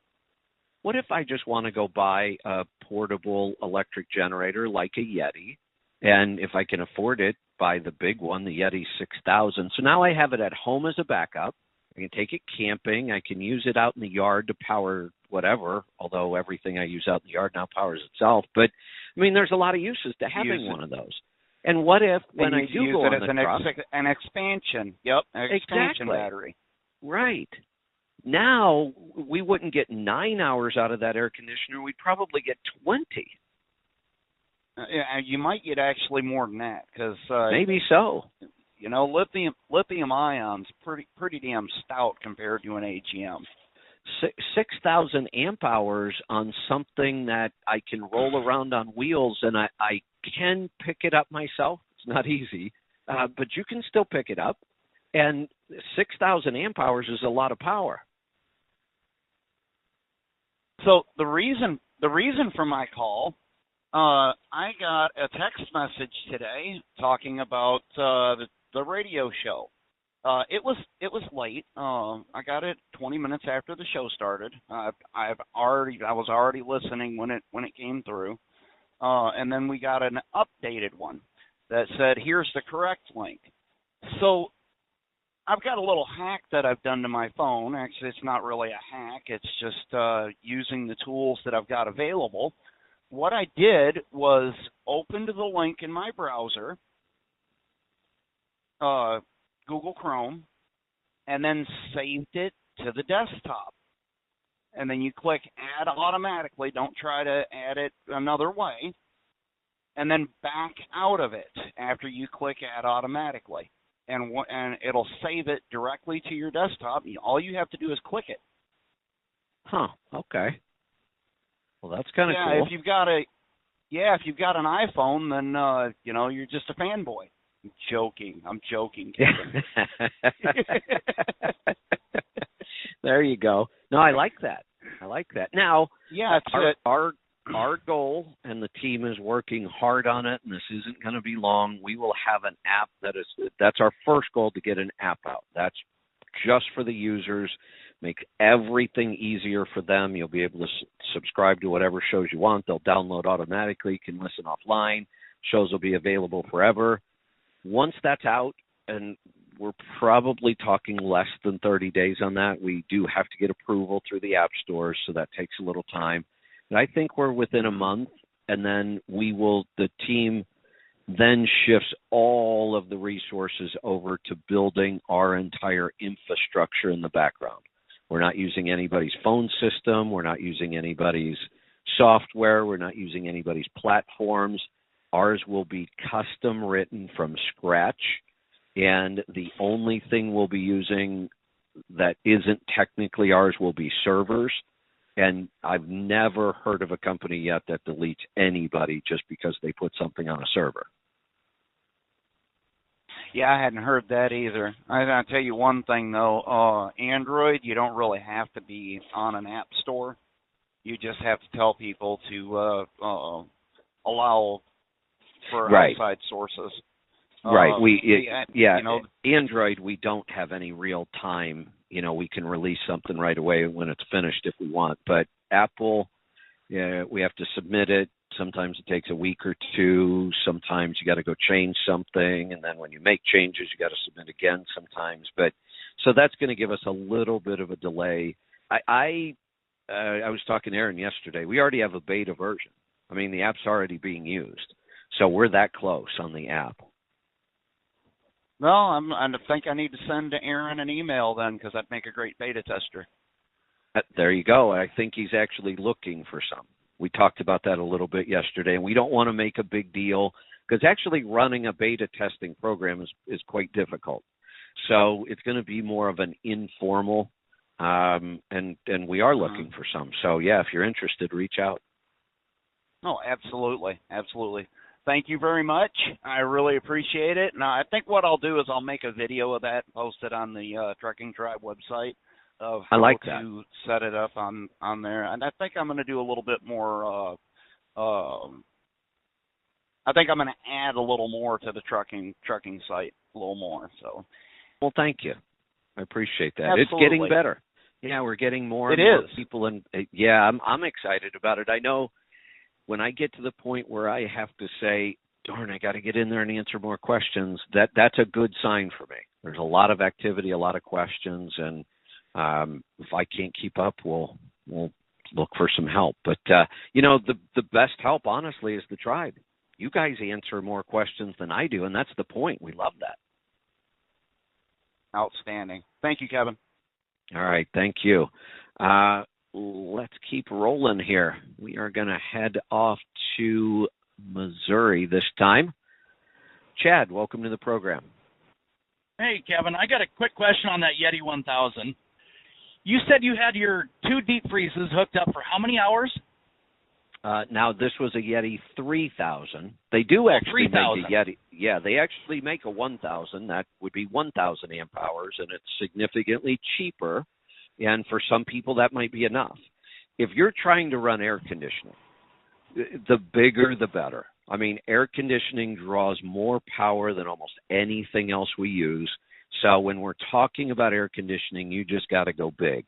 what if I just want to go buy a portable electric generator like a Yeti, and if I can afford it, buy the big one, the Yeti 6000. So now I have it at home as a backup. I can take it camping. I can use it out in the yard to power whatever, although everything I use out in the yard now powers itself. But, I mean, there's a lot of uses to having one of those. And what if, when I do go on the truck... an expansion. Yep, an expansion battery. Right. Now, we wouldn't get 9 hours out of that air conditioner. We'd probably get 20. You might get actually more than that, because... maybe so. You know, lithium ion's pretty damn stout compared to an AGM. 6,000 amp hours on something that I can roll around on wheels, and I can pick it up myself. It's not easy, but you can still pick it up. And 6,000 amp hours is a lot of power. So the reason for my call, I got a text message today talking about the radio show. It was late. I got it 20 minutes after the show started. I was already listening when it came through, and then we got an updated one that said, "Here's the correct link." So I've got a little hack that I've done to my phone. Actually, it's not really a hack. It's just using the tools that I've got available. What I did was opened the link in my browser, Google Chrome, and then saved it to the desktop. And then you click Add Automatically. Don't try to add it another way. And then back out of it after you click Add Automatically. And it'll save it directly to your desktop. All you have to do is click it. Huh, okay. Well, that's kind of cool. If you've got an iPhone, then you're just a fanboy. I'm joking. There you go. No, I like that. Now, our goal, and the team is working hard on it, and this isn't going to be long. We will have an app that's our first goal, to get an app out. That's just for the users. Make everything easier for them. You'll be able to subscribe to whatever shows you want. They'll download automatically. You can listen offline. Shows will be available forever. Once that's out, and we're probably talking less than 30 days on that, we do have to get approval through the app stores, so that takes a little time. But I think we're within a month, and then the team then shifts all of the resources over to building our entire infrastructure in the background. We're not using anybody's phone system. We're not using anybody's software. We're not using anybody's platforms. Ours will be custom written from scratch, and the only thing we'll be using that isn't technically ours will be servers. And I've never heard of a company yet that deletes anybody just because they put something on a server. Yeah, I hadn't heard that either. I'll tell you one thing, though. Android, you don't really have to be on an app store. You just have to tell people to allow for outside sources. Right. Android, we don't have any real time. We can release something right away when it's finished if we want. But Apple, we have to submit it. Sometimes it takes a week or two. Sometimes you got to go change something, and then when you make changes, you got to submit again sometimes. But so that's going to give us a little bit of a delay. I was talking to Aaron yesterday. We already have a beta version. I mean, the app's already being used, so we're that close on the app. Well, I think I need to send to Aaron an email then, because that'd make a great beta tester. There you go. I think he's actually looking for some. We talked about that a little bit yesterday, and we don't want to make a big deal, because actually running a beta testing program is quite difficult. So it's going to be more of an informal, and we are looking for some. So, yeah, if you're interested, reach out. Oh, absolutely. Absolutely. Thank you very much. I really appreciate it. Now, I think what I'll do is I'll make a video of that, post it on the Trucking Tribe website of how to set it up on there. And I think I'm going to do a little bit more. I think I'm going to add a little more to the trucking site, a little more. So, well, thank you. I appreciate that. Absolutely. It's getting better. Yeah, we're getting more and more people, and yeah, I'm excited about it. I know when I get to the point where I have to say, darn, I got to get in there and answer more questions, that's a good sign for me. There's a lot of activity, a lot of questions, and if I can't keep up, we'll look for some help. But, the best help, honestly, is the tribe. You guys answer more questions than I do, and that's the point. We love that. Outstanding. Thank you, Kevin. All right, thank you. Let's keep rolling here. We are going to head off to Missouri this time. Chad, welcome to the program. Hey, Kevin, I got a quick question on that Yeti 1000. You said you had your 2 deep freezes hooked up for how many hours? Now, this was a Yeti 3000. They do actually make a Yeti. Yeah, they actually make a 1000. That would be 1,000 amp hours, and it's significantly cheaper. And for some people, that might be enough. If you're trying to run air conditioning, the bigger the better. I mean, air conditioning draws more power than almost anything else we use. So when we're talking about air conditioning, you just got to go big.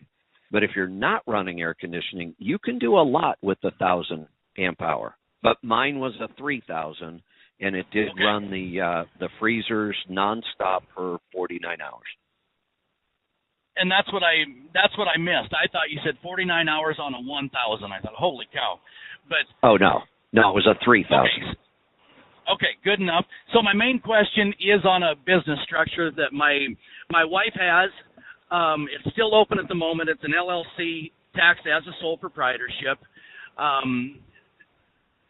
But if you're not running air conditioning, you can do a lot with the 1,000 amp hour. But mine was a 3,000, and it did run the freezers nonstop for 49 hours. And that's what I missed. I thought you said 49 hours on a 1,000. I thought, holy cow! But oh no, it was a 3,000. Okay, good enough. So my main question is on a business structure that my wife has. It's still open at the moment. It's an LLC, taxed as a sole proprietorship.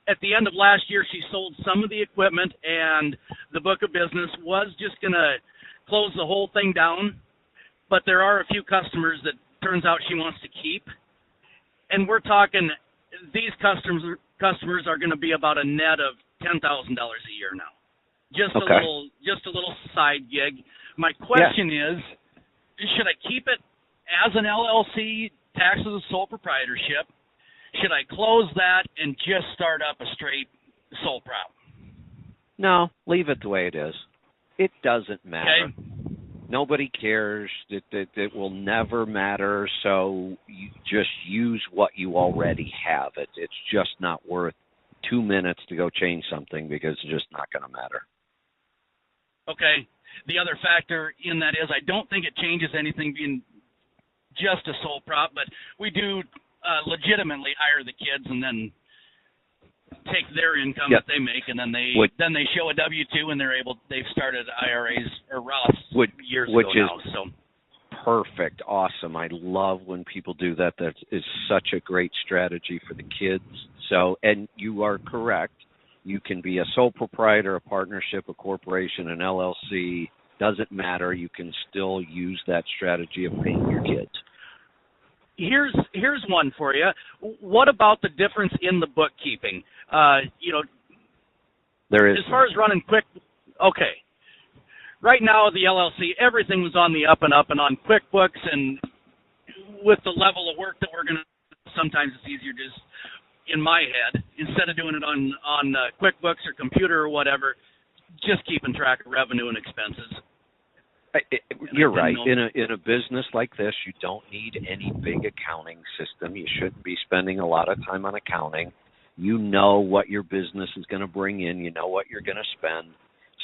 At the end of last year, she sold some of the equipment, and the book of business was just going to close the whole thing down. But there are a few customers that turns out she wants to keep. And we're talking, these customers are going to be about a net of $10,000 a year now. Just a little side gig. My question is, should I keep it as an LLC, taxed as a sole proprietorship? Should I close that and just start up a straight sole prop? No, leave it the way it is. It doesn't matter. Okay. Nobody cares. It will never matter. So you just use what you already have. It's just not worth 2 minutes to go change something because it's just not going to matter. Okay. The other factor in that is I don't think it changes anything being just a sole prop, but we do legitimately hire the kids and then take their income that they make, and then they show a W-2 and they've started IRAs or Roths years ago now. So perfect, awesome. I love when people do that. That is such a great strategy for the kids. So, and you are correct. You can be a sole proprietor, a partnership, a corporation, an LLC. Doesn't matter. You can still use that strategy of paying your kids. Here's one for you. What about the difference in the bookkeeping? There is. As far as running quick, okay. Right now, the LLC, everything was on the up and up and on QuickBooks, and with the level of work that we're going to, sometimes it's easier just in my head, instead of doing it on QuickBooks or computer or whatever, just keeping track of revenue and expenses. You're right. In a business like this, you don't need any big accounting system. You shouldn't be spending a lot of time on accounting. You know what your business is going to bring in. You know what you're going to spend.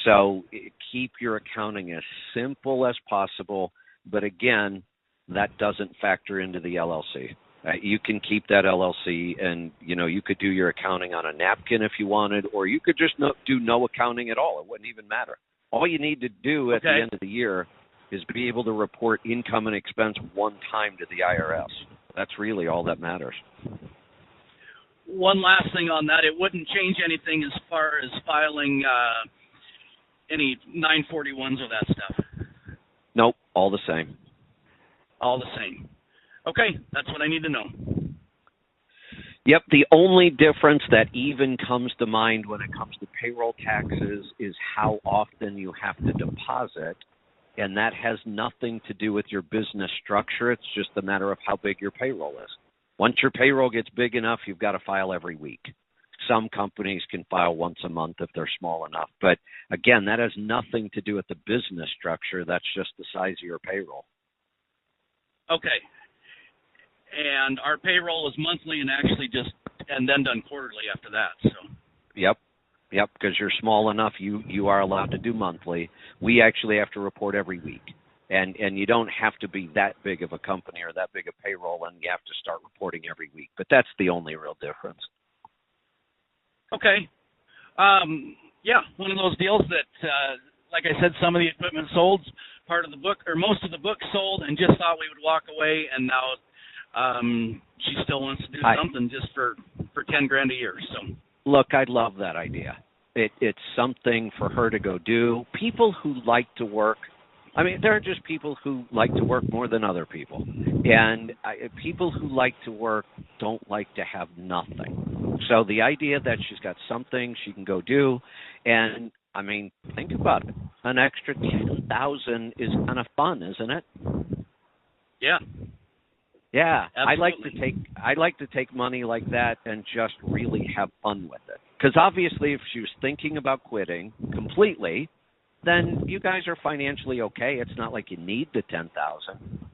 So keep your accounting as simple as possible. But again, that doesn't factor into the LLC. You can keep that LLC, and you could do your accounting on a napkin if you wanted, or you could just do no accounting at all. It wouldn't even matter. All you need to do at the end of the year is be able to report income and expense one time to the IRS. That's really all that matters. One last thing on that, it wouldn't change anything as far as filing any 941s or that stuff. Nope, all the same. All the same. Okay, that's what I need to know. Yep, the only difference that even comes to mind when it comes to payroll taxes is how often you have to deposit, and that has nothing to do with your business structure. It's just a matter of how big your payroll is. Once your payroll gets big enough, you've got to file every week. Some companies can file once a month if they're small enough. But again, that has nothing to do with the business structure. That's just the size of your payroll. Okay. And our payroll is monthly and actually and then done quarterly after that. So. Yep, because you're small enough, you are allowed to do monthly. We actually have to report every week. And you don't have to be that big of a company or that big a payroll, and you have to start reporting every week. But that's the only real difference. Okay. Yeah, one of those deals that, like I said, some of the equipment sold, part of the book, or most of the book sold, and just thought we would walk away, and now she still wants to do something just for $10,000 a year. So, look, I love that idea. It's something for her to go do. People who like to work, I mean, there are just people who like to work more than other people. And people who like to work don't like to have nothing. So the idea that she's got something she can go do, and, I mean, think about it. An extra $10,000 is kind of fun, isn't it? Yeah. Yeah. Absolutely. I like to take money like that and just really have fun with it. Because obviously if she was thinking about quitting completely, then you guys are financially okay. It's not like you need the $10,000.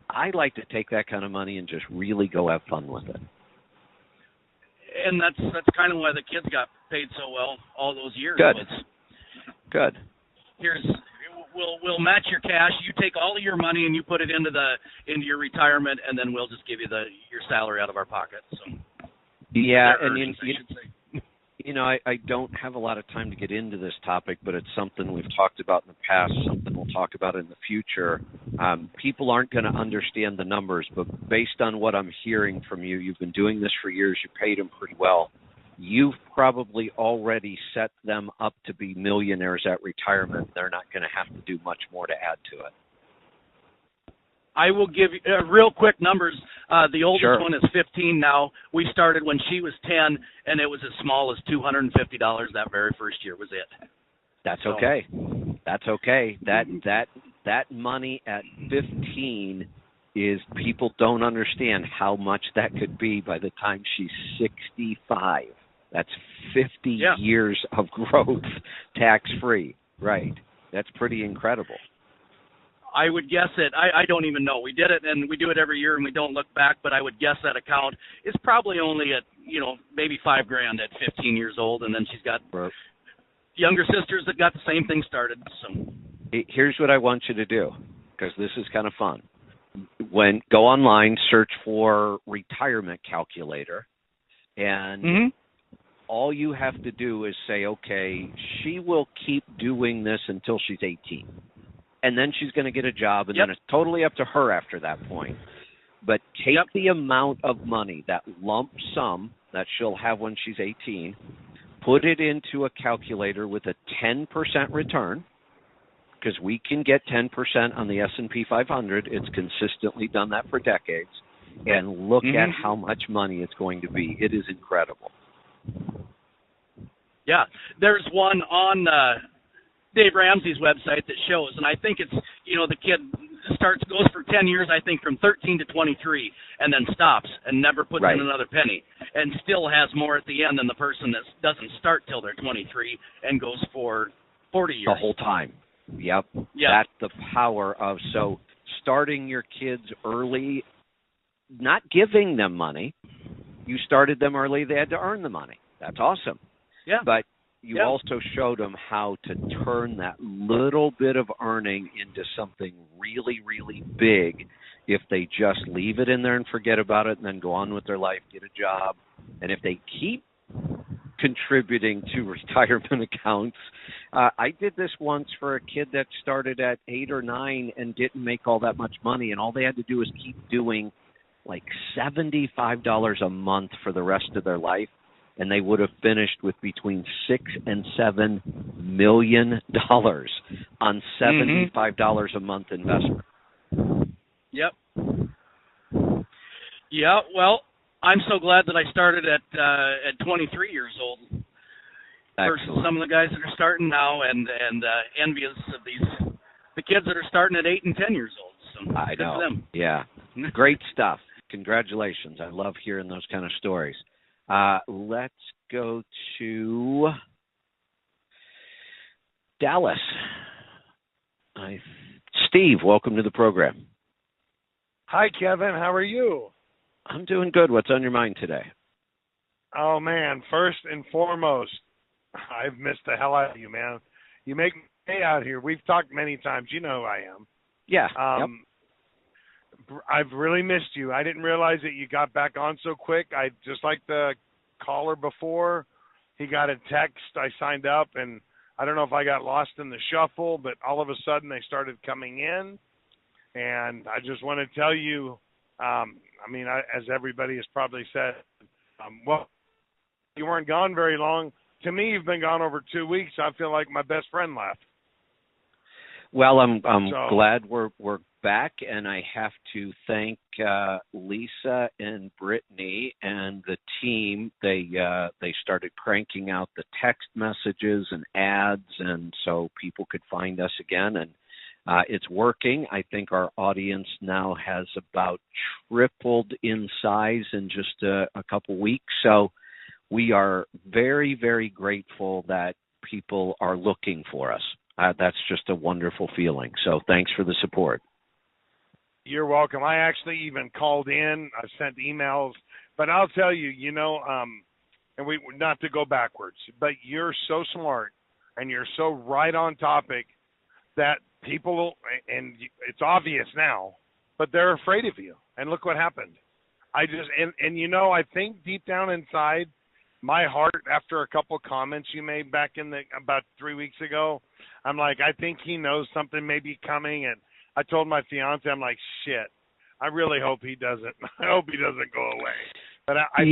I like to take that kind of money and just really go have fun with it. And that's kind of why the kids got paid so well all those years. Good. We'll match your cash. You take all of your money and you put it into your retirement, and then we'll just give you your salary out of our pocket. So yeah, and you know, I don't have a lot of time to get into this topic, but it's something we've talked about in the past, something we'll talk about in the future. People aren't going to understand the numbers, but based on what I'm hearing from you, you've been doing this for years, you paid them pretty well. You've probably already set them up to be millionaires at retirement. They're not going to have to do much more to add to it. I will give you real quick numbers. The oldest Sure. one is 15 now. We started when she was 10, and it was as small as $250 that very first year was it. That's okay. That's okay. That money at 15 is, people don't understand how much that could be by the time she's 65. That's 50 years of growth tax-free. Right. That's pretty incredible. I would guess it. I don't even know. We did it, and we do it every year, and we don't look back. But I would guess that account is probably only at maybe $5,000 at 15 years old, and then she's got younger sisters that got the same thing started. So here's what I want you to do, because this is kind of fun. Go online, search for retirement calculator, and all you have to do is say, okay, she will keep doing this until she's 18. And then she's going to get a job, and then it's totally up to her after that point. But take the amount of money, that lump sum that she'll have when she's 18, put it into a calculator with a 10% return, because we can get 10% on the S&P 500. It's consistently done that for decades. And look at how much money it's going to be. It is incredible. Yeah, there's one on Dave Ramsey's website that shows, and I think it's, the kid goes for 10 years, I think, from 13 to 23, and then stops and never puts in another penny, and still has more at the end than the person that doesn't start till they're 23 and goes for 40 years. The whole time. Yep. That's the power of, so starting your kids early, not giving them money. You started them early, they had to earn the money. That's awesome. Yeah. But you also showed them how to turn that little bit of earning into something really, really big if they just leave it in there and forget about it and then go on with their life, get a job. And if they keep contributing to retirement accounts, I did this once for a kid that started at 8 or 9 and didn't make all that much money, and all they had to do was keep doing like $75 a month for the rest of their life, and they would have finished with between $6 and $7 million on $75 a month investment. Yep. Yeah, well, I'm so glad that I started at 23 years old versus some of the guys that are starting now, and envious of the kids that are starting at 8 and 10 years old. So I good know. for them. Yeah, great stuff. Congratulations. I love hearing those kind of stories. Let's go to Dallas. Steve, welcome to the program. Hi, Kevin. How are you? I'm doing good. What's on your mind today? Oh, man. First and foremost, I've missed the hell out of you, man. You make me stay out here. We've talked many times. You know who I am. Yeah. I've really missed you. I didn't realize that you got back on so quick. I just like the caller before. He got a text. I signed up, and I don't know if I got lost in the shuffle, but all of a sudden they started coming in. And I just want to tell you, as everybody has probably said, well, you weren't gone very long. To me, you've been gone over 2 weeks. I feel like my best friend left. Well, I'm glad we're back, and I have to thank Lisa and Brittany and the team. They started cranking out the text messages and ads, and so people could find us again, and it's working. I think our audience now has about tripled in size in just a couple weeks, so we are very, very grateful that people are looking for us. That's just a wonderful feeling. So thanks for the support. You're welcome. I actually even called in. I sent emails. But I'll tell you, and we not to go backwards, but you're so smart and you're so right on topic that people, and it's obvious now, but they're afraid of you. And look what happened. I think deep down inside, my heart, after a couple of comments you made back about 3 weeks ago, I'm like, I think he knows something may be coming. And I told my fiance, I'm like, shit, I really hope he doesn't. I hope he doesn't go away. But I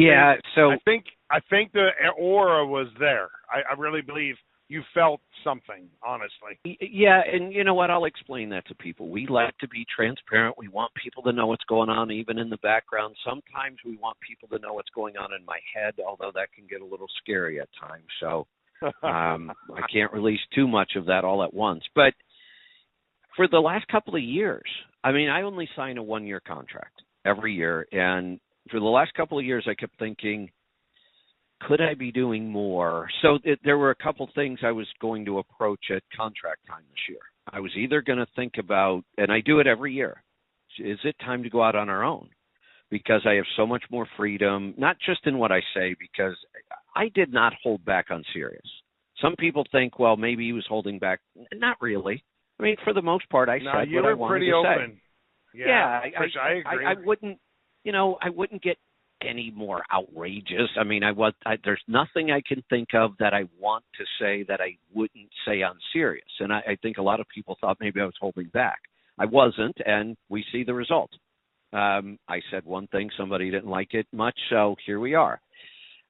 think the aura was there. I really believe you felt something, honestly. Yeah, and you know what? I'll explain that to people. We like to be transparent. We want people to know what's going on, even in the background. Sometimes we want people to know what's going on in my head, although that can get a little scary at times. So I can't release too much of that all at once. But for the last couple of years, I only sign a 1-year contract every year. And for the last couple of years, I kept thinking, could I be doing more? So there were a couple things I was going to approach at contract time this year. I was either going to think about, and I do it every year, is it time to go out on our own? Because I have so much more freedom, not just in what I say, because I did not hold back on Sirius. Some people think, well, maybe he was holding back. Not really. For the most part, I said what I wanted to open. Say. Yeah, I agree. I wouldn't, I wouldn't get any more outrageous. There's nothing I can think of that I want to say that I wouldn't say on Sirius. And I think a lot of people thought maybe I was holding back. I wasn't, and we see the result. I said one thing, somebody didn't like it much, so here we are.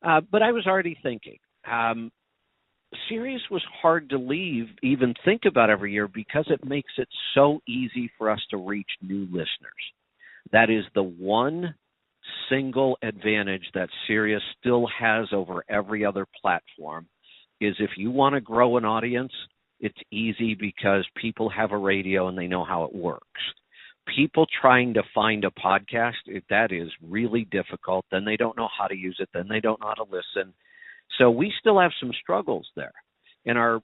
But I was already thinking. Sirius was hard to leave, even think about every year, because it makes it so easy for us to reach new listeners. That is the one single advantage that Sirius still has over every other platform, is if you want to grow an audience, it's easy because people have a radio and they know how it works. People trying to find a podcast, that is really difficult. Then they don't know how to use it. Then they don't know how to listen. So we still have some struggles there. And our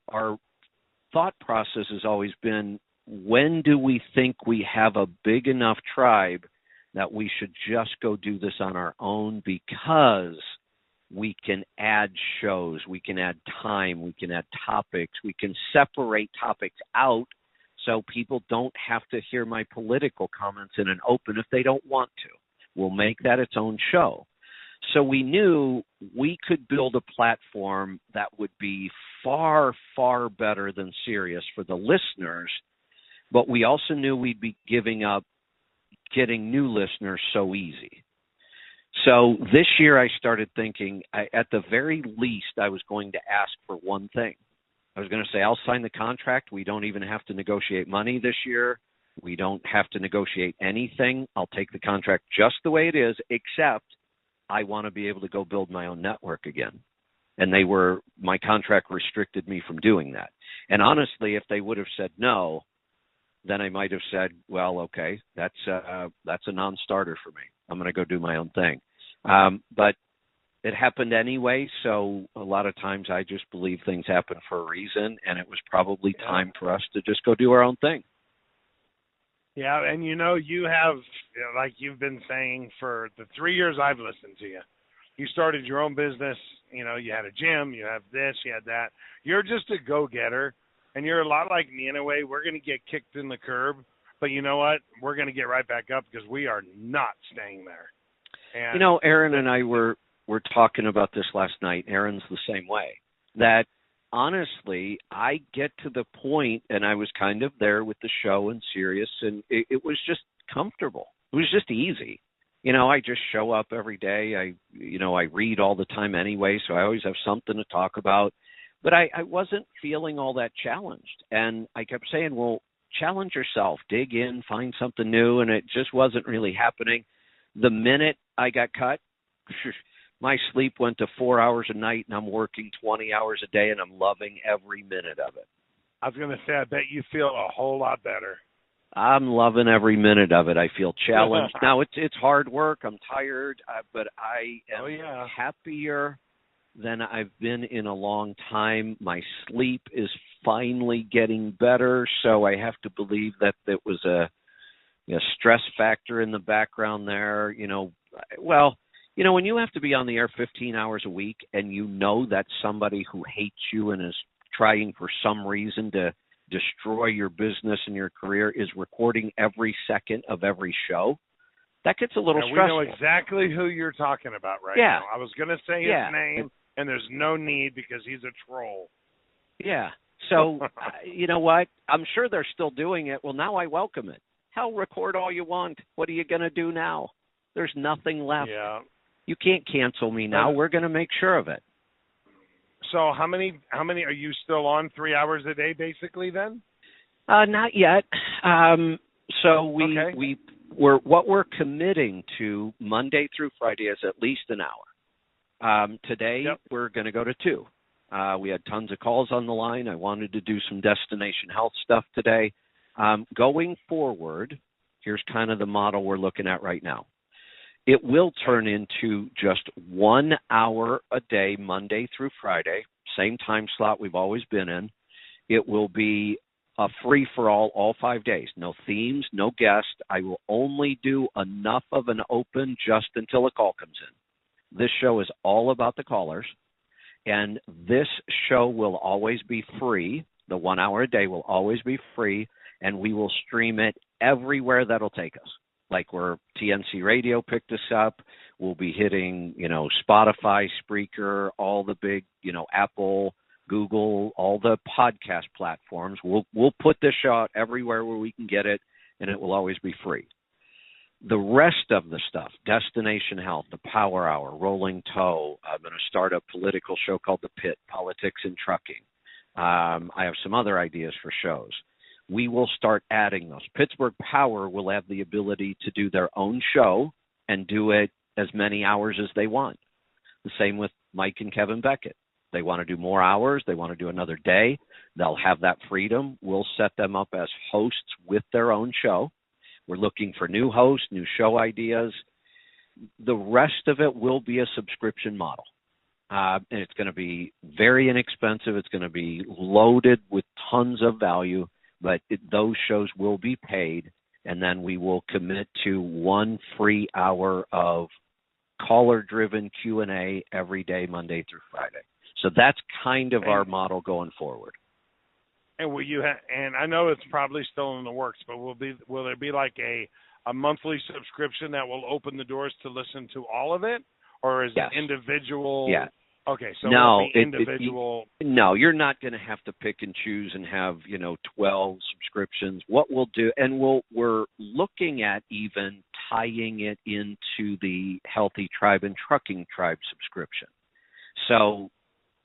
thought process has always been, when do we think we have a big enough tribe that we should just go do this on our own, because we can add shows, we can add time, we can add topics, we can separate topics out so people don't have to hear my political comments in an open if they don't want to. We'll make that its own show. So we knew we could build a platform that would be far, far better than Sirius for the listeners, but we also knew we'd be giving up getting new listeners so easy. So this year I started thinking, at the very least, I was going to ask for one thing. I was going to say, I'll sign the contract. We don't even have to negotiate money this year. We don't have to negotiate anything. I'll take the contract just the way it is, except I want to be able to go build my own network again. And my contract restricted me from doing that. And honestly, if they would have said no, then I might have said, well, okay, that's a non-starter for me. I'm going to go do my own thing. But it happened anyway, so a lot of times I just believe things happen for a reason, and it was probably time for us to just go do our own thing. Yeah, and you have, like you've been saying for the 3 years I've listened to you, you started your own business, you had a gym, you have this, you had that. You're just a go-getter, and you're a lot like me in a way. We're going to get kicked in the curb, but you know what? We're going to get right back up because we are not staying there. And Aaron and I were talking about this last night. Aaron's the same way. That honestly, I get to the point, and I was kind of there with the show and Sirius, and it was just comfortable. It was just easy. I just show up every day. I read all the time anyway, so I always have something to talk about. But I wasn't feeling all that challenged. And I kept saying, well, challenge yourself, dig in, find something new, and it just wasn't really happening. The minute I got cut, my sleep went to 4 hours a night, and I'm working 20 hours a day, and I'm loving every minute of it. I was going to say, I bet you feel a whole lot better. I'm loving every minute of it. I feel challenged. Now, it's hard work. I'm tired, but I am happier than I've been in a long time. My sleep is finally getting better, so I have to believe that there was a stress factor in the background there. When you have to be on the air 15 hours a week and that's somebody who hates you and is trying for some reason to destroy your business and your career is recording every second of every show, that gets a little stressful. We know exactly who you're talking about now. I was going to say his name, and there's no need because he's a troll. Yeah. So, you know what? I'm sure they're still doing it. Well, now I welcome it. Hell, record all you want. What are you going to do now? There's nothing left. Yeah. You can't cancel me now. We're going to make sure of it. So how many are you still on 3 hours a day basically then? Not yet. So we're committing to Monday through Friday is at least an hour. Today we're going to go to 2. We had tons of calls on the line. I wanted to do some destination health stuff today. Going forward, here's kind of the model we're looking at right now. It will turn into just 1 hour a day, Monday through Friday, same time slot we've always been in. It will be a free-for-all all 5 days. No themes, no guests. I will only do enough of an open just until a call comes in. This show is all about the callers, and this show will always be free. The 1 hour a day will always be free, and we will stream it everywhere that'll take us. Like where TNC Radio picked us up, we'll be hitting, Spotify, Spreaker, all the big, Apple, Google, all the podcast platforms. We'll put this show out everywhere where we can get it, and it will always be free. The rest of the stuff, Destination Health, the Power Hour, Rolling Toe, I'm going to start a political show called The Pit, Politics in Trucking. I have some other ideas for shows. We will start adding those. Pittsburgh Power will have the ability to do their own show and do it as many hours as they want. The same with Mike and Kevin Beckett. They want to do more hours. They want to do another day. They'll have that freedom. We'll set them up as hosts with their own show. We're looking for new hosts, new show ideas. The rest of it will be a subscription model. And it's going to be very inexpensive. It's going to be loaded with tons of value. But those shows will be paid, and then we will commit to 1 free hour of caller-driven Q&A every day, Monday through Friday. So that's kind of our model going forward. And will you and I know it's probably still in the works, but will there be like a monthly subscription that will open the doors to listen to all of it, or is it individual? Yeah. Okay, so no, individual. No, you're not going to have to pick and choose and have 12 subscriptions. What we'll do, and we're looking at even tying it into the Healthy Tribe and Trucking Tribe subscription. So,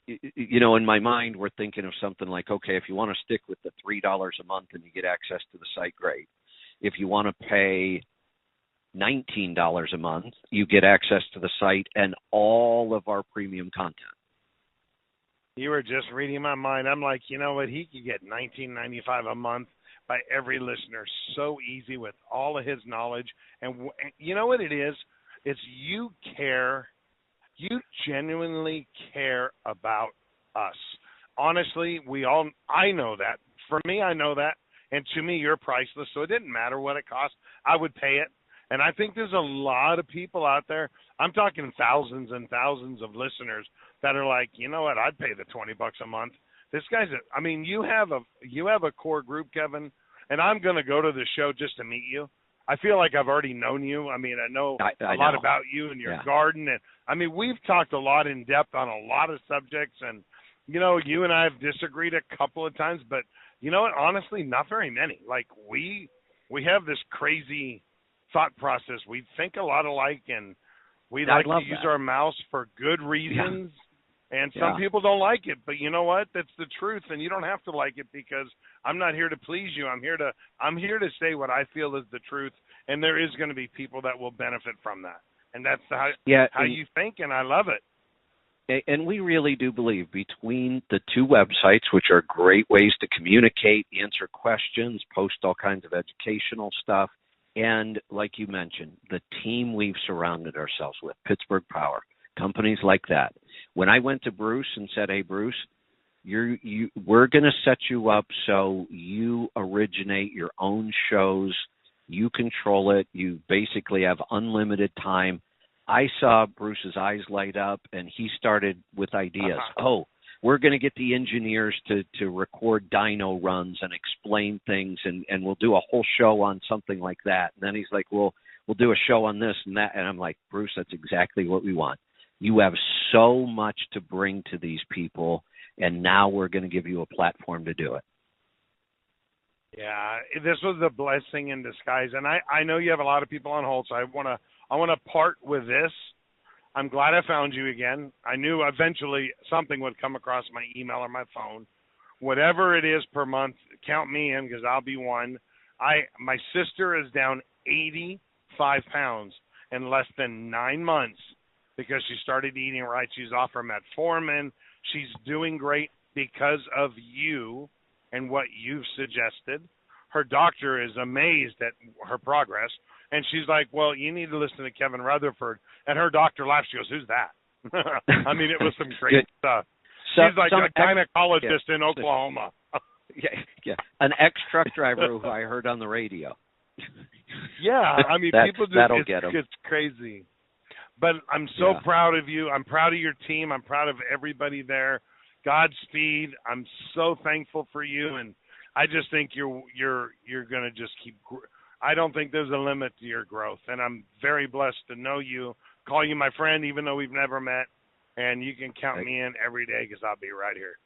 in my mind, we're thinking of something like, okay, if you want to stick with the $3 a month and you get access to the site, great. If you want to pay $19 a month, you get access to the site and all of our premium content. You were just reading my mind. I'm like, you know what? He could get $19.95 a month by every listener. So easy with all of his knowledge. And you know what it is? It's you care. You genuinely care about us. Honestly, I know that. For me, I know that. And to me, you're priceless. So it didn't matter what it cost. I would pay it. And I think there's a lot of people out there. I'm talking thousands and thousands of listeners that are like, you know what? I'd pay the $20 a month. This guy's you have a core group, Kevin, and I'm going to go to the show just to meet you. I feel like I've already known you. I know a lot about you and your garden. And we've talked a lot in depth on a lot of subjects. And, you and I have disagreed a couple of times, but you know what? Honestly, not very many. Like we have this crazy thought process. We think a lot alike, and we like to use our mouths for good reasons. Yeah. And some people don't like it, but you know what? That's the truth, and you don't have to like it because I'm not here to please you. I'm here to say what I feel is the truth, and there is going to be people that will benefit from that. And that's how you think, and I love it. And we really do believe between the two websites, which are great ways to communicate, answer questions, post all kinds of educational stuff, and like you mentioned, the team we've surrounded ourselves with, Pittsburgh Power, companies like that. When I went to Bruce and said, hey, Bruce, we're going to set you up so you originate your own shows, you control it, you basically have unlimited time. I saw Bruce's eyes light up, and he started with ideas. Oh, we're going to get the engineers to record dyno runs and explain things, and we'll do a whole show on something like that. And then he's like, we'll do a show on this and that. And I'm like, Bruce, that's exactly what we want. You have so much to bring to these people, and now we're going to give you a platform to do it. Yeah, this was a blessing in disguise. And I know you have a lot of people on hold, so I want to part with this. I'm glad I found you again. I knew eventually something would come across my email or my phone. Whatever it is per month, count me in because I'll be one. My sister is down 85 pounds in less than 9 months because she started eating right. She's off her metformin. She's doing great because of you and what you've suggested. Her doctor is amazed at her progress. And she's like, well, you need to listen to Kevin Rutherford. And her doctor laughs. She goes, who's that? It was some great stuff. She's like a gynecologist in Oklahoma. An ex-truck driver who I heard on the radio. Yeah, people just, that'll get them. It's crazy. But I'm so proud of you. I'm proud of your team. I'm proud of everybody there. Godspeed. I'm so thankful for you. And I just think you're going to just keep I don't think there's a limit to your growth, and I'm very blessed to know you, call you my friend, even though we've never met, and you can count me in every day because I'll be right here.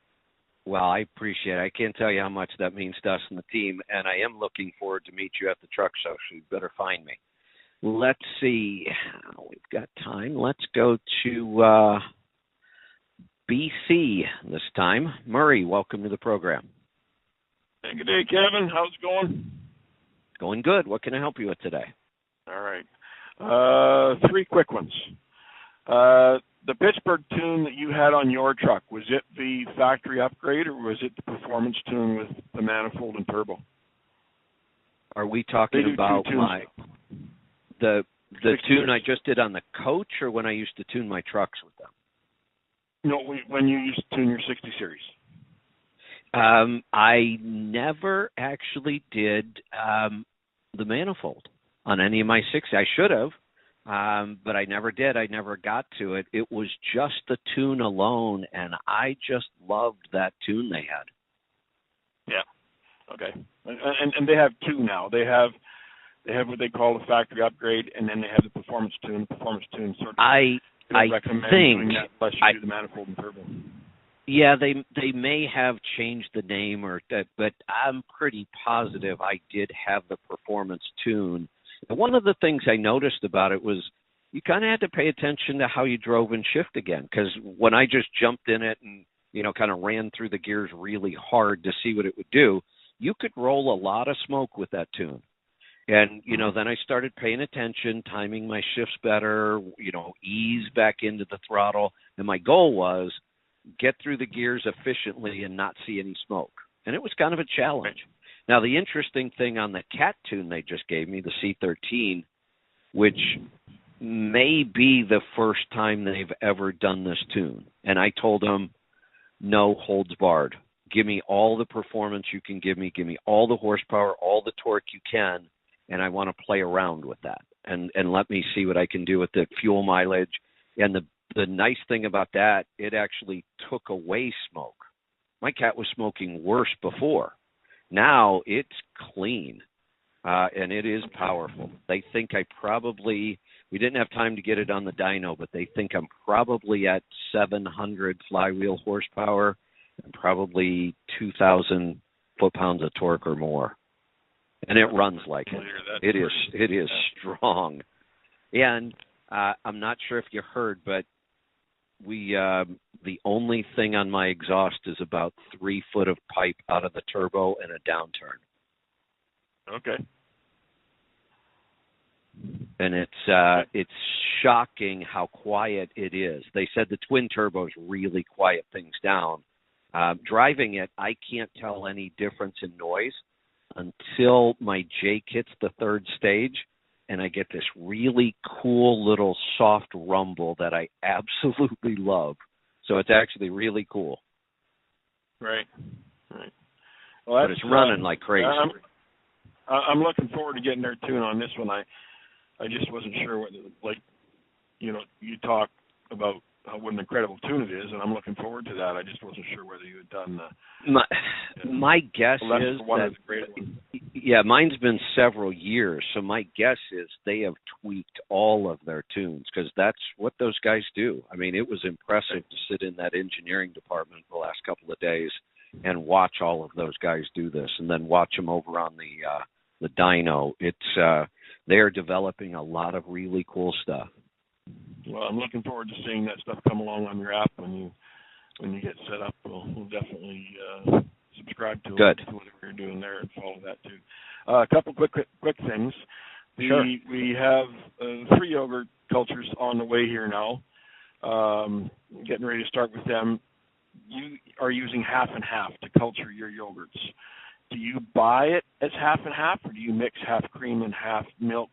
Well, I appreciate it. I can't tell you how much that means to us and the team, and I am looking forward to meet you at the truck show, so you better find me. Let's see. We've got time. Let's go to BC this time. Murray, welcome to the program. Hey, good day, Kevin. How's it going? Going good. What can I help you with today? All right. 3 quick ones. The Pittsburgh tune that you had on your truck, was it the factory upgrade or was it the performance tune with the manifold and turbo? Are we talking about the tune I just did on the coach or when I used to tune my trucks with them? No, when you used to tune your 60 series. I never actually did the manifold on any of my 60. I should have, but I never did. I never got to it. It was just the tune alone, and I just loved that tune they had. Yeah. Okay. And they have 2 now. They have what they call the factory upgrade, and then they have the performance tune. The performance tune sort of. I recommend doing that unless you do the manifold and turbo. Yeah, they may have changed the name but I'm pretty positive I did have the performance tune. And one of the things I noticed about it was you kind of had to pay attention to how you drove and shift again, because when I just jumped in it and kind of ran through the gears really hard to see what it would do, you could roll a lot of smoke with that tune. And, then I started paying attention, timing my shifts better, ease back into the throttle. And my goal was get through the gears efficiently and not see any smoke. And it was kind of a challenge. Now, the interesting thing on the Cat tune they just gave me, the C13, which may be the first time they've ever done this tune. And I told them, no holds barred. Give me all the performance you can give me all the horsepower, all the torque you can, and I want to play around with that and let me see what I can do with the fuel mileage. And the nice thing about that, it actually took away smoke. My Cat was smoking worse before. Now it's clean, and it is powerful. They think we didn't have time to get it on the dyno, but they think I'm probably at 700 flywheel horsepower and probably 2,000 foot-pounds of torque or more. And it runs like it. It is strong. And I'm not sure if you heard, but the only thing on my exhaust is about 3 foot of pipe out of the turbo and a downturn. Okay. And it's shocking how quiet it is. They said the twin turbos really quiet things down. Driving it, I can't tell any difference in noise until my Jake hits the third stage, and I get this really cool little soft rumble that I absolutely love. So it's actually really cool. Right. Well, but it's running like crazy. I'm looking forward to getting their tune on this one. I just wasn't sure what, you talk about what an incredible tune it is, and I'm looking forward to that. I just wasn't sure whether you had done my guess is that, mine's been several years, so my guess is they have tweaked all of their tunes, because that's what those guys do. I mean, it was impressive to sit in that engineering department the last couple of days and watch all of those guys do this, and then watch them over on the dyno. They're developing a lot of really cool stuff. Well, I'm looking forward to seeing that stuff come along on your app when you get set up. We'll definitely subscribe to whatever you're doing there and follow that too. A couple quick things. Sure. We have 3 yogurt cultures on the way here now. Getting ready to start with them. You are using half and half to culture your yogurts. Do you buy it as half and half, or do you mix half cream and half milk?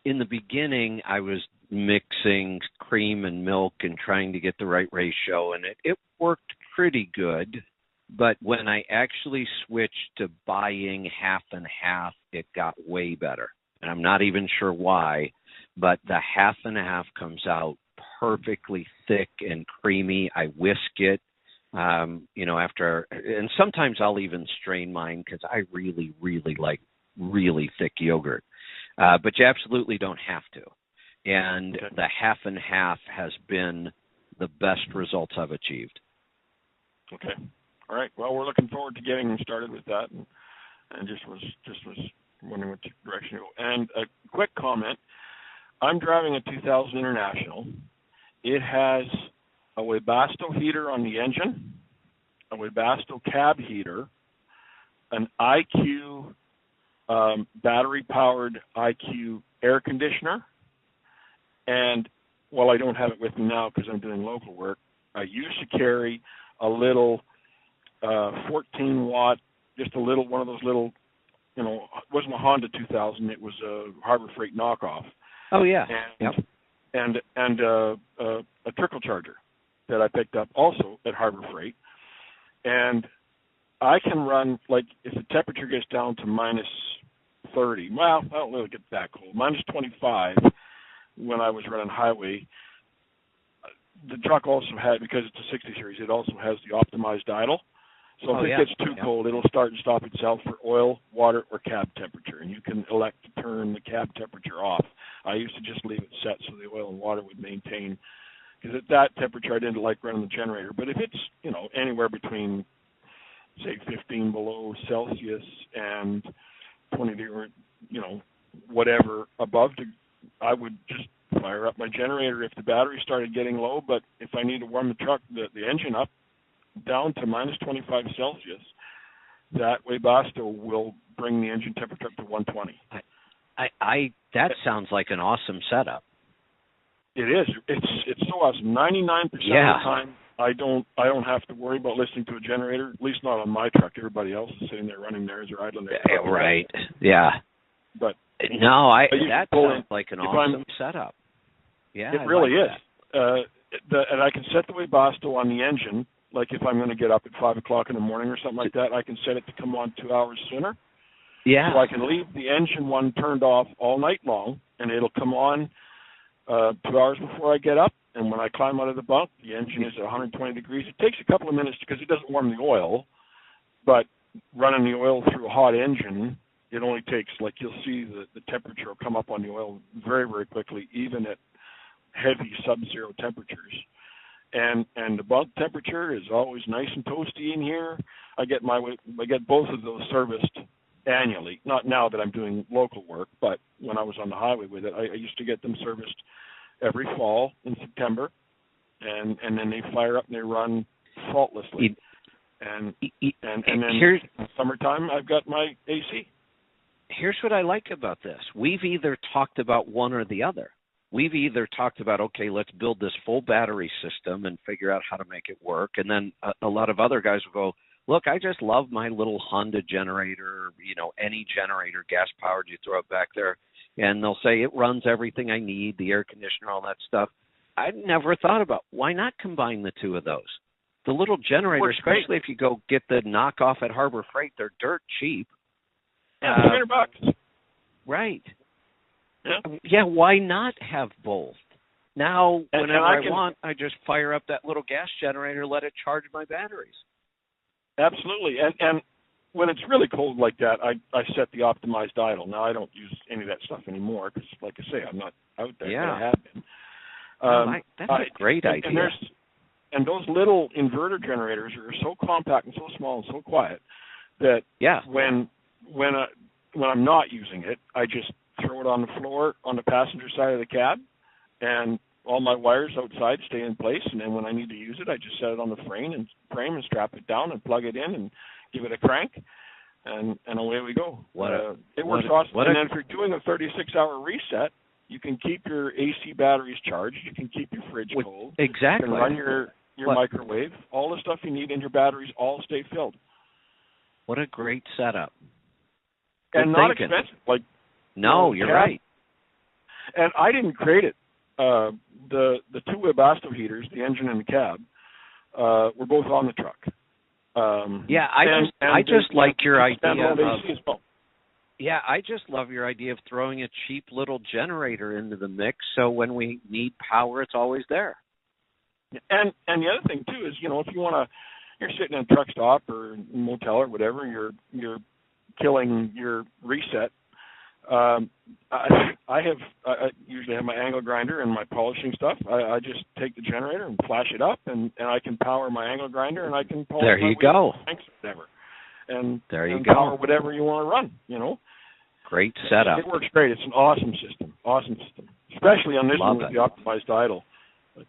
In the beginning, I was mixing cream and milk and trying to get the right ratio, and it worked pretty good. But when I actually switched to buying half and half, it got way better. And I'm not even sure why, but the half and half comes out perfectly thick and creamy. I whisk it, after, and sometimes I'll even strain mine because I really, really like really thick yogurt. But you absolutely don't have to. And the half and half has been the best results I've achieved. Okay. All right. Well, we're looking forward to getting started with that, and just was wondering what direction to go. And a quick comment: I'm driving a 2000 International. It has a Webasto heater on the engine, a Webasto cab heater, an IQ battery-powered IQ air conditioner, and while I don't have it with me now because I'm doing local work, I used to carry a little 14-watt, just a little one of those little, it wasn't a Honda 2000, it was a Harbor Freight knockoff. Oh yeah. And a trickle charger that I picked up also at Harbor Freight, and I can run, like, if the temperature gets down to minus 30, well, I don't really get that cold, minus 25 when I was running highway. The truck also had, because it's a 60 series, it also has the optimized idle. So if it gets too cold, it'll start and stop itself for oil, water, or cab temperature, and you can elect to turn the cab temperature off. I used to just leave it set so the oil and water would maintain, because at that temperature I didn't like running the generator. But if it's, anywhere between, say, 15 below Celsius and 20 or, whatever above, I would just fire up my generator if the battery started getting low. But if I need to warm the truck, the engine up down to minus 25 Celsius, that Webasto will bring the engine temperature up to 120. That sounds like an awesome setup. It is. It's so awesome. 99% of the time, I don't have to worry about listening to a generator. At least not on my truck. Everybody else is sitting there running theirs or idling their truck. Right. Yeah. But no, that sounds like an awesome setup. Yeah, it really is. And I can set the Webasto on the engine. Like if I'm going to get up at 5 o'clock in the morning or something like that, I can set it to come on 2 hours sooner. Yeah. So I can leave the engine one turned off all night long, and it'll come on 2 hours before I get up. And when I climb out of the bunk, the engine is at 120 degrees. It takes a couple of minutes because it doesn't warm the oil, but running the oil through a hot engine, it only takes, like you'll see the temperature will come up on the oil very, very quickly, even at heavy sub-zero temperatures. And the bunk temperature is always nice and toasty in here. I get both of those serviced annually. Not now that I'm doing local work, but when I was on the highway with it, I used to get them serviced every fall in September, and then they fire up and they run faultlessly. And then in summertime, I've got my AC. Here's what I like about this. We've either talked about one or the other. We've either talked about, okay, let's build this full battery system and figure out how to make it work. And then a lot of other guys will go, look, I just love my little Honda generator, any generator, gas-powered, you throw it back there. And they'll say it runs everything I need, the air conditioner, all that stuff. I never thought about, why not combine the two of those? The little generator, especially if you go get the knockoff at Harbor Freight, they're dirt cheap. Yeah, $200. Right. Yeah, why not have both? Now, whenever I want, I just fire up that little gas generator, let it charge my batteries. Absolutely. And when it's really cold like that, I set the optimized idle. Now, I don't use any of that stuff anymore because, like I say, I'm not out there. Yeah. But I have been. That's a great idea. And those little inverter generators are so compact and so small and so quiet that when I'm not using it, I just throw it on the floor on the passenger side of the cab, and all my wires outside stay in place. And then when I need to use it, I just set it on the frame and strap it down and plug it in and give it a crank, and away we go. It works awesome. And then if you're doing a 36-hour reset, you can keep your AC batteries charged. You can keep your fridge cold. Exactly. You can run your microwave. All the stuff you need in your batteries all stay filled. What a great setup. And not expensive. No, you're right. And I didn't create it. The two Webasto heaters, the engine and the cab, were both on the truck. I just like your idea of. Yeah, I just love your idea of throwing a cheap little generator into the mix, so when we need power, it's always there. And the other thing too is, if you want to, you're sitting in a truck stop or motel or whatever, you're killing your reset. I usually have my angle grinder and my polishing stuff. I just take the generator and flash it up, and I can power my angle grinder, and I can polish there you go. Whatever. And there you go. Power whatever you want to run. Great setup. It works great. It's an awesome system. Especially on this one with the optimized idle. But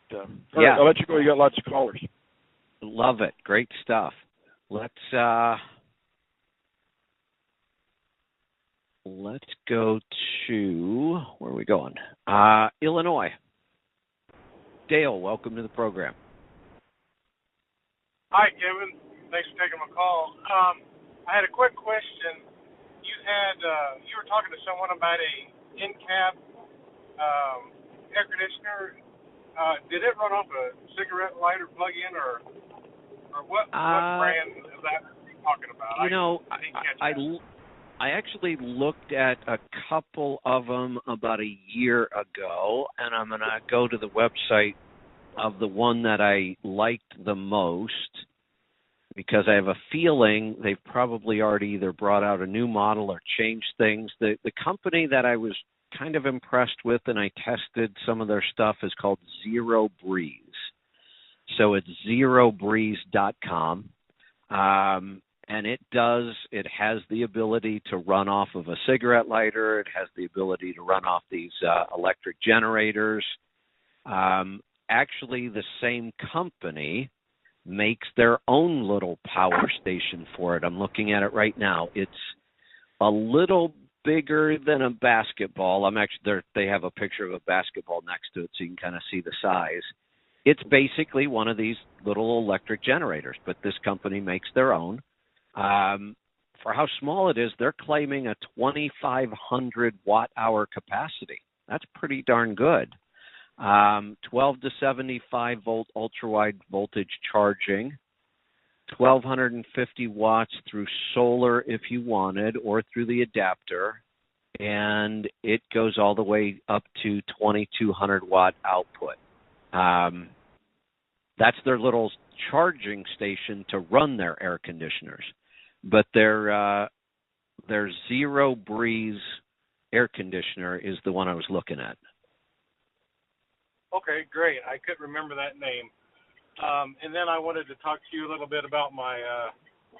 right, I'll let you go. You got lots of callers. Love it. Great stuff. Let's go to, where are we going? Illinois. Dale, welcome to the program. Hi, Kevin. Thanks for taking my call. I had a quick question. You were talking to someone about a in-cab air conditioner. Did it run off a cigarette lighter plug-in, or what brand is that you're talking about? I actually looked at a couple of them about a year ago, and I'm going to go to the website of the one that I liked the most, because I have a feeling they've probably already either brought out a new model or changed things. The company that I was kind of impressed with, and I tested some of their stuff, is called Zero Breeze. So it's zerobreeze.com. And it has the ability to run off of a cigarette lighter. It has the ability to run off these electric generators. Actually, the same company makes their own little power station for it. I'm looking at it right now. It's a little bigger than a basketball. They have a picture of a basketball next to it so you can kind of see the size. It's basically one of these little electric generators, but this company makes their own. For how small it is, they're claiming a 2,500 watt-hour capacity. That's pretty darn good. 12 to 75 volt ultra-wide voltage charging, 1,250 watts through solar if you wanted, or through the adapter, and it goes all the way up to 2,200 watt output. That's their little charging station to run their air conditioners. But their Zero Breeze air conditioner is the one I was looking at. Okay, great. I couldn't remember that name. And then I wanted to talk to you a little bit about my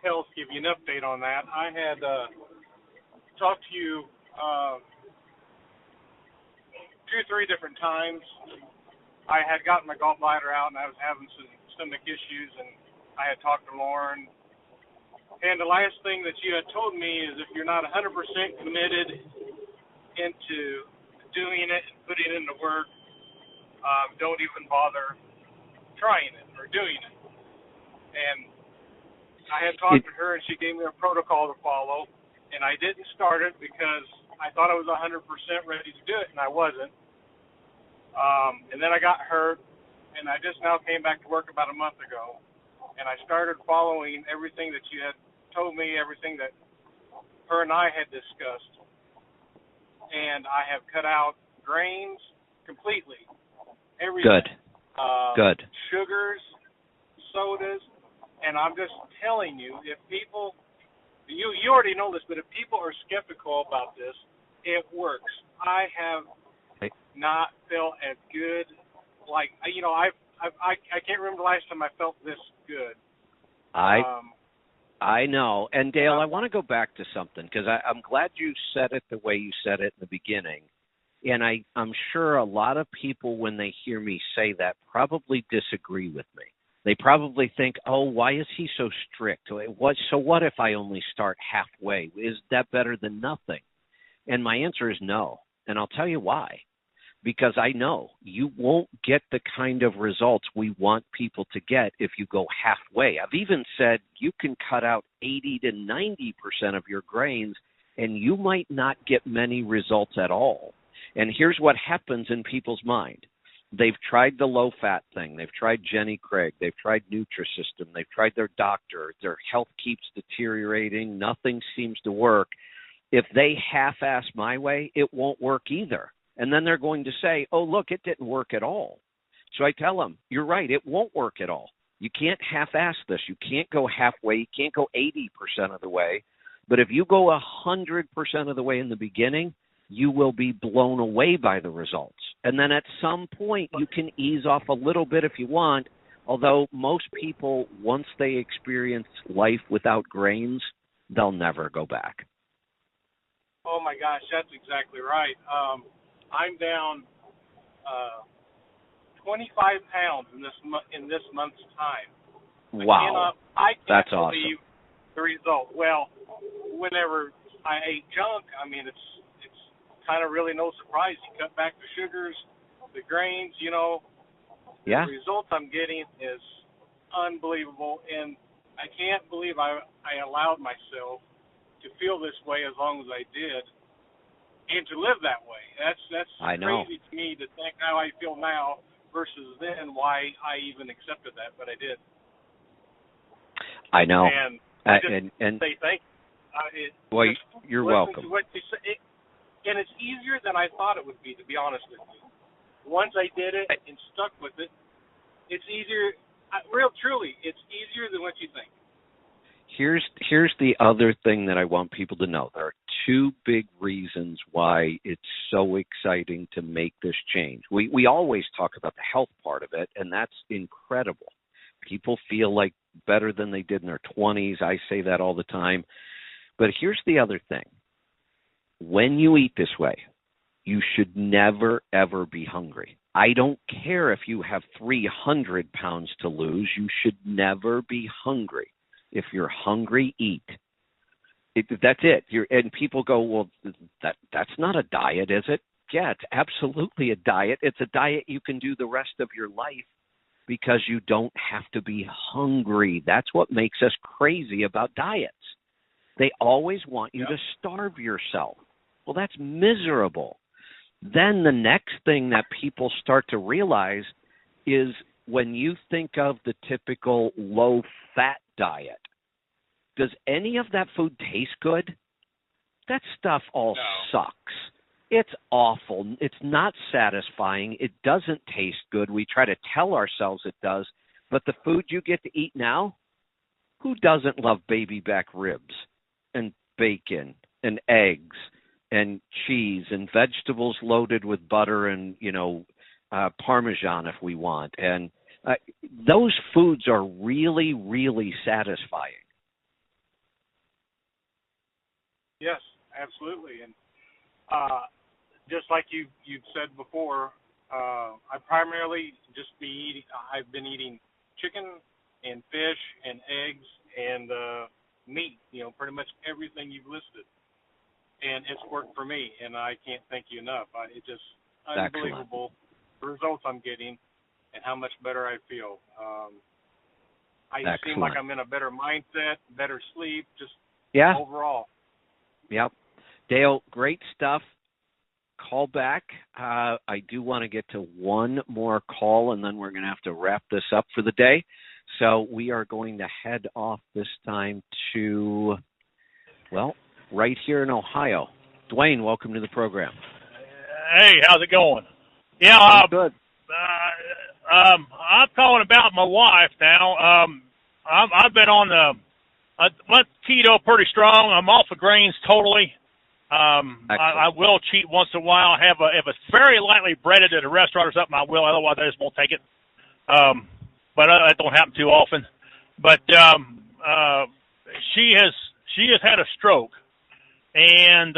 health, give you an update on that. I had talked to you 2-3 different times. I had gotten my gallbladder out, and I was having some stomach issues, and I had talked to Lauren. And the last thing that you had told me is if you're not 100% committed into doing it and putting it into work, don't even bother trying it or doing it. And I had talked to her, and she gave me a protocol to follow, and I didn't start it because I thought I was 100% ready to do it, and I wasn't. And then I got hurt, and I just now came back to work about a month ago, and I started following everything that you had told me, everything that her and I had discussed, and I have cut out grains completely. Everything. Good. Sugars, sodas, and I'm just telling you, if people, you already know this, but if people are skeptical about this, it works. I have not felt as good, like, you know, I can't remember the last time I felt this good. I know. And Dale, I want to go back to something because I'm glad you said it the way you said it in the beginning. And I'm sure a lot of people, when they hear me say that, probably disagree with me. They probably think, oh, why is he so strict? So what if I only start halfway? Is that better than nothing? And my answer is no. And I'll tell you why. Because I know you won't get the kind of results we want people to get if you go halfway. I've even said you can cut out 80 to 90% of your grains, and you might not get many results at all. And here's what happens in people's mind. They've tried the low-fat thing. They've tried Jenny Craig. They've tried Nutrisystem. They've tried their doctor. Their health keeps deteriorating. Nothing seems to work. If they half-ass my way, it won't work either. And then they're going to say, oh, look, it didn't work at all. So I tell them, you're right, it won't work at all. You can't half-ass this. You can't go halfway. You can't go 80% of the way. But if you go 100% of the way in the beginning, you will be blown away by the results. And then at some point, you can ease off a little bit if you want, although most people, once they experience life without grains, they'll never go back. Oh, my gosh, that's exactly right. I'm down 25 pounds in this month's time. Wow. I can't That's believe awesome. the result. Well, whenever I ate junk, I mean, it's kind of really no surprise. You cut back the sugars, the grains, you know. Yeah. The results I'm getting is unbelievable, and I can't believe I allowed myself to feel this way as long as I did and to live that way. That's crazy to me to think how I feel now versus then, why I even accepted that, but I did. I know. And I just say thank you. Well, you're welcome. To what you say, and it's easier than I thought it would be honest with you. Once I did it and stuck with it, it's easier. Truly, it's easier than what you think. Here's the other thing that I want people to know. There are two big reasons why it's so exciting to make this change. We always talk about the health part of it, and that's incredible. People feel like better than they did in their 20s. I say that all the time. But here's the other thing. When you eat this way, you should never, ever be hungry. I don't care if you have 300 pounds to lose. You should never be hungry. If you're hungry, eat. That's it. And people go, well, that's not a diet, is it? Yeah, it's absolutely a diet. It's a diet you can do the rest of your life because you don't have to be hungry. That's what makes us crazy about diets. They always want you to starve yourself. Well, that's miserable. Then the next thing that people start to realize is when you think of the typical low-fat diet, does any of that food taste good? That stuff all sucks. It's awful. It's not satisfying. It doesn't taste good. We try to tell ourselves it does. But the food you get to eat now, who doesn't love baby back ribs and bacon and eggs and cheese and vegetables loaded with butter and, Parmesan if we want? And those foods are really, really satisfying. Yes, absolutely. And just like you've said before, I primarily I've been eating chicken and fish and eggs and meat, pretty much everything you've listed. And it's worked for me, and I can't thank you enough. It's just unbelievable the results I'm getting and how much better I feel. I seem like I'm in a better mindset, better sleep, just overall. Yep. Dale, great stuff. Call back. I do want to get to one more call, and then we're going to have to wrap this up for the day. So we are going to head off this time to, right here in Ohio. Dwayne, welcome to the program. Hey, how's it going? Good. I'm calling about my wife now. I've been on I went keto pretty strong. I'm off of grains totally. I will cheat once in a while. If it's very lightly breaded at a restaurant or something, I will. Otherwise, I just won't take it. But that don't happen too often. But she has had a stroke, and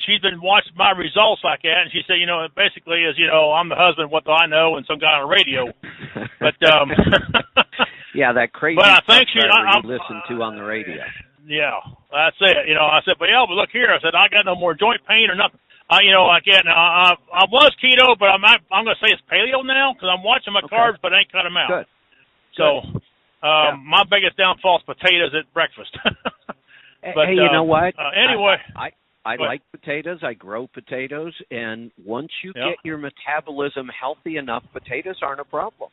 she's been watching my results like that. And she said, it basically is, I'm the husband. What do I know? And some guy on the radio. But yeah, that crazy but I think you listen to on the radio. Yeah, that's it. I said, but look here. I said, I got no more joint pain or nothing. I was keto, but I'm going to say it's paleo now because I'm watching my carbs, but I ain't cut them out. Good. So my biggest downfall is potatoes at breakfast. But, hey, you know what? Anyway. I like potatoes. I grow potatoes. And once you get your metabolism healthy enough, potatoes aren't a problem.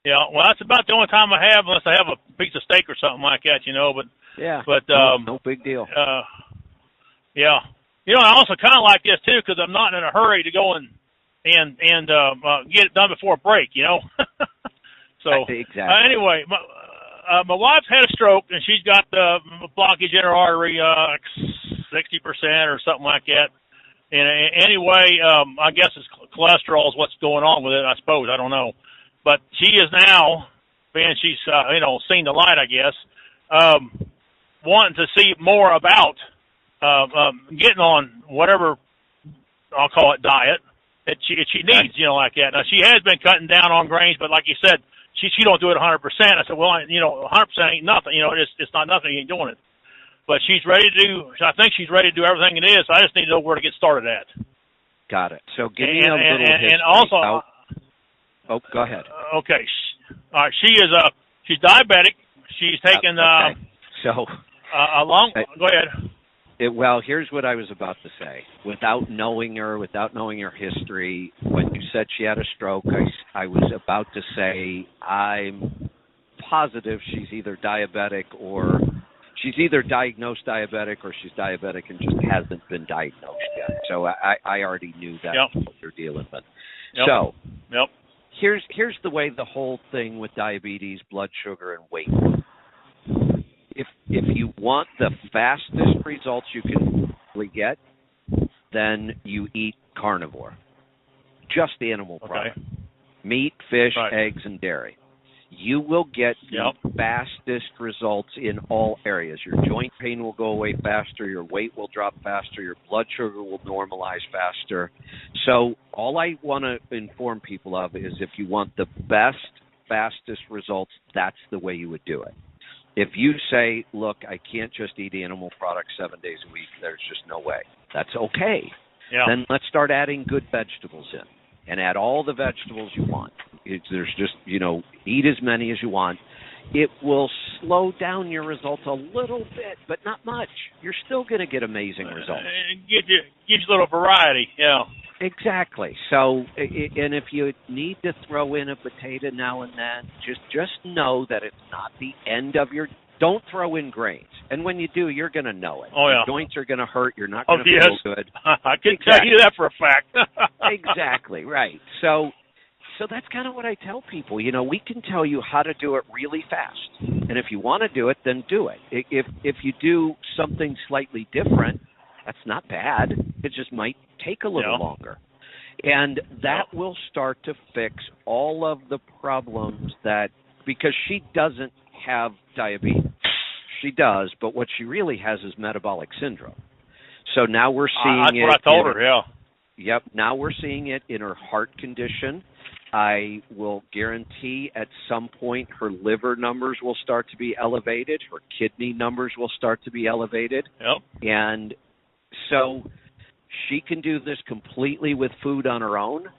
Yeah, well, that's about the only time I have, unless I have a piece of steak or something like that, But no big deal. Yeah, I also kind of like this too because I'm not in a hurry to go and get it done before a break, So exactly. Anyway, my wife's had a stroke and she's got the blockage in her artery, 60% or something like that. And anyway, I guess it's cholesterol is what's going on with it. I suppose I don't know. But she is now, being she's, seen the light, I guess, wanting to see more about getting on whatever I'll call it diet that she needs, like that. Now, she has been cutting down on grains, but like you said, she don't do it 100%. I said, well, 100% ain't nothing. It's not nothing. You ain't doing it. But she's ready to do, I think she's ready to do everything it is. So I just need to know where to get started at. Got it. So give me a little history. And also... Oh, go ahead. Okay. All right. She's diabetic. She's taken So go ahead. Well, here's what I was about to say. Without knowing her history, when you said she had a stroke, I was about to say I'm positive she's either diabetic or she's either diagnosed diabetic or she's diabetic and just hasn't been diagnosed yet. So I already knew that's what you're dealing with. So here's the way the whole thing with diabetes, blood sugar, and weight. If you want the fastest results you can really get, then you eat carnivore, just animal products, meat, fish, eggs, and dairy. You will get the fastest results in all areas. Your joint pain will go away faster. Your weight will drop faster. Your blood sugar will normalize faster. So all I want to inform people of is if you want the best, fastest results, that's the way you would do it. If you say, look, I can't just eat animal products 7 days a week, there's just no way. That's okay. Yeah. Then let's start adding good vegetables in and add all the vegetables you want. There's just, eat as many as you want. It will slow down your results a little bit, but not much. You're still going to get amazing results. Gives you a little variety, yeah. Exactly. So, and if you need to throw in a potato now and then, just know that it's not the end of your. Don't throw in grains, and when you do, you're going to know it. Oh yeah. Your joints are going to hurt. You're not going to feel good. I can tell you that for a fact. Exactly right. So that's kind of what I tell people. We can tell you how to do it really fast, and if you want to do it, then do it. If you do something slightly different, that's not bad. It just might take a little longer, and that will start to fix all of the problems because she doesn't have diabetes. She does, but what she really has is metabolic syndrome. So now we're seeing that's what I told her, yeah. Yep, now we're seeing it in her heart condition. I will guarantee at some point her liver numbers will start to be elevated. Her kidney numbers will start to be elevated. Yep. And so she can do this completely with food on her own.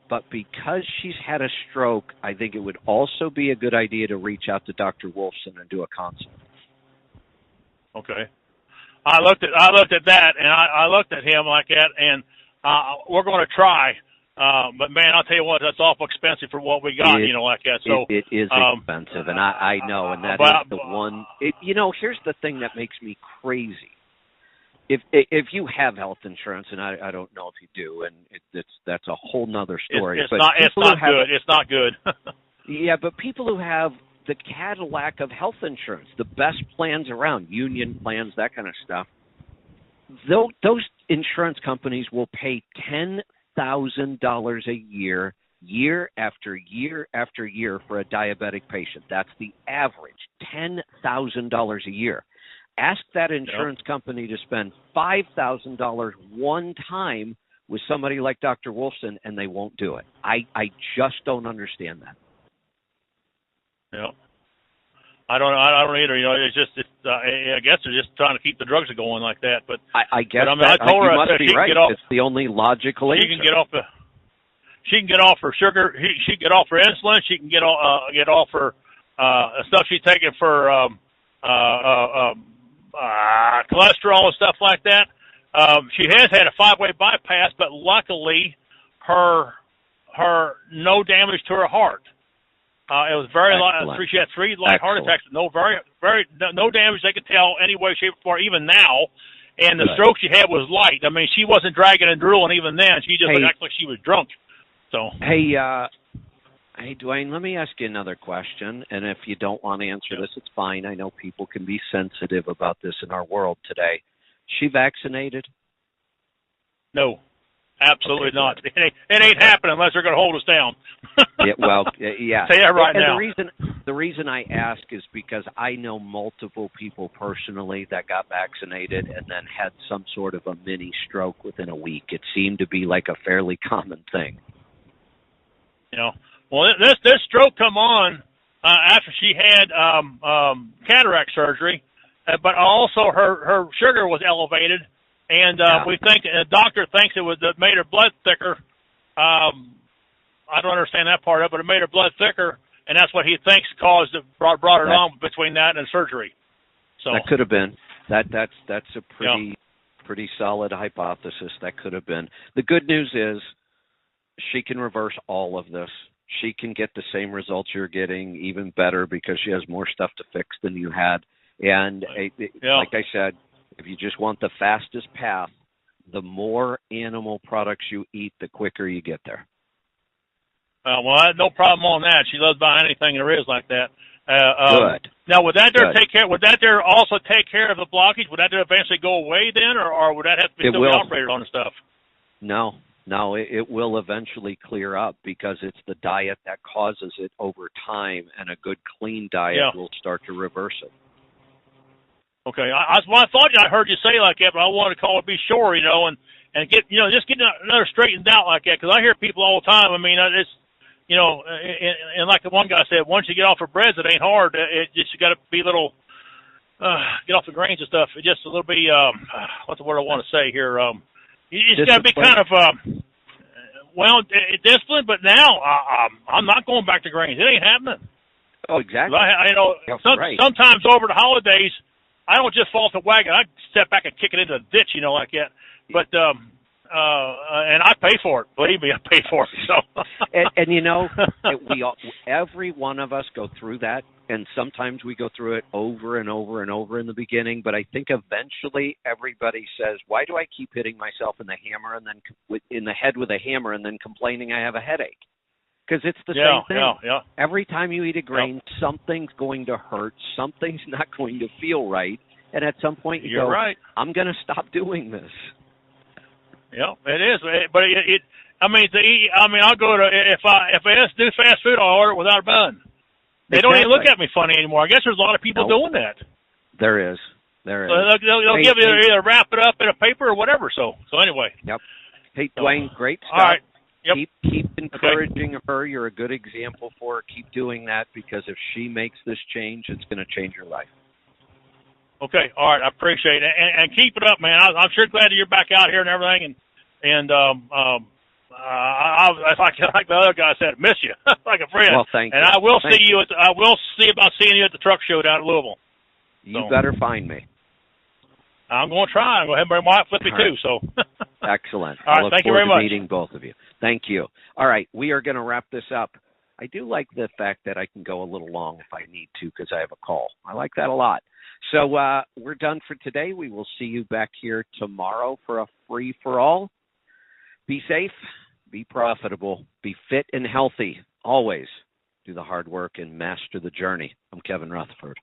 But because she's had a stroke, I think it would also be a good idea to reach out to Dr. Wolfson and do a consult. Okay. I looked at that, and I looked at him like that, and we're going to try. But man, I'll tell you what, that's awful expensive for what we got, like that. So it is expensive, and I know, and that is the one. Here's the thing that makes me crazy. If you have health insurance, and I don't know if you do, and that's a whole nother story. It's not good. Yeah, but people who have the Cadillac of health insurance, the best plans around, union plans, that kind of stuff, those insurance companies will pay $10,000 a year after year after year for a diabetic patient. That's the average, $10,000 a year. Ask that insurance company to spend $5,000 one time with somebody like Dr. Wolfson, and they won't do it. I just don't understand that. Yeah, I don't either. It's just I guess they're just trying to keep the drugs going like that. But I guess I told her you must be right. It's the only logical answer. She can get off her sugar. She can get off her insulin. She can get off her stuff she's taking for cholesterol and stuff like that. She has had a 5-way bypass, but luckily, her no damage to her heart. It was very light. She had 3 light heart attacks. No damage they could tell any way, shape, or form. Even now, and the stroke she had was light. I mean, she wasn't dragging and drooling even then. She just acted like she was drunk. So Hey, Dwayne, let me ask you another question, and if you don't want to answer this, it's fine. I know people can be sensitive about this in our world today. She vaccinated? No, absolutely not. It ain't happening unless they're going to hold us down. Yeah. Say that right now. The reason I ask is because I know multiple people personally that got vaccinated and then had some sort of a mini stroke within a week. It seemed to be like a fairly common thing. Well, this stroke come on after she had cataract surgery, but also her sugar was elevated, and we think the doctor thinks it made her blood thicker. I don't understand that part of it, but it made her blood thicker, and that's what he thinks brought her on between that and surgery. So that could have been that's a pretty solid hypothesis. That could have been. The good news is she can reverse all of this. She can get the same results you're getting, even better, because she has more stuff to fix than you had. And like I said, if you just want the fastest path, the more animal products you eat, the quicker you get there. Well, I had no problem on that. She loves buying anything there is like that. Good. Now, would that take care? Would that also take care of the blockage? Would that eventually go away then, or would that have to be still be operated on and stuff? No, it will eventually clear up because it's the diet that causes it over time, and a good clean diet will start to reverse it. Okay, I thought I heard you say like that, but I wanted to call it, be sure, and get just getting another straightened out like that, because I hear people all the time. I mean, it's and like the one guy said, once you get off of breads, it ain't hard. It just got to be a little get off the grains and stuff. Just a little bit. What's the word I want to say here? You just got to be kind of disciplined. But now I'm not going back to grains. It ain't happening. Oh, exactly. Sometimes over the holidays, I don't just fall off the wagon. I step back and kick it into the ditch, like that. But and I pay for it. Believe me, I pay for it. So and every one of us go through that, and sometimes we go through it over and over and over in the beginning. But I think eventually everybody says, "Why do I keep hitting myself in the hammer and then in the head with a hammer and then complaining I have a headache?" Because it's the same thing. Yeah. Every time you eat a grain, something's going to hurt. Something's not going to feel right. And at some point you go, right. I'm going to stop doing this. Yeah, it is. But I'll go to, if I do fast food, I'll order it without a bun. They don't even look at me funny anymore. I guess there's a lot of people doing that. There is. So they'll give you either wrap it up in a paper or whatever. So anyway. Yep. Hey, Dwayne, great stuff. All right. Yep. Keep encouraging her. You're a good example for her. Keep doing that, because if she makes this change, it's going to change your life. Okay. All right. I appreciate it. And keep it up, man. I'm sure glad that you're back out here and everything. And like the other guy said, miss you like a friend. Well, thank you. And I will see about seeing you at the truck show down in Louisville. You better find me. I'm going to try. I'm going to have my wife with me too. So excellent. All right. I look Thank you forward very much. to meeting both of you. Thank you. All right. We are going to wrap this up. I do like the fact that I can go a little long if I need to, because I have a call. I like that a lot. So we're done for today. We will see you back here tomorrow for a free-for-all. Be safe. Be profitable. Be fit and healthy. Always do the hard work and master the journey. I'm Kevin Rutherford.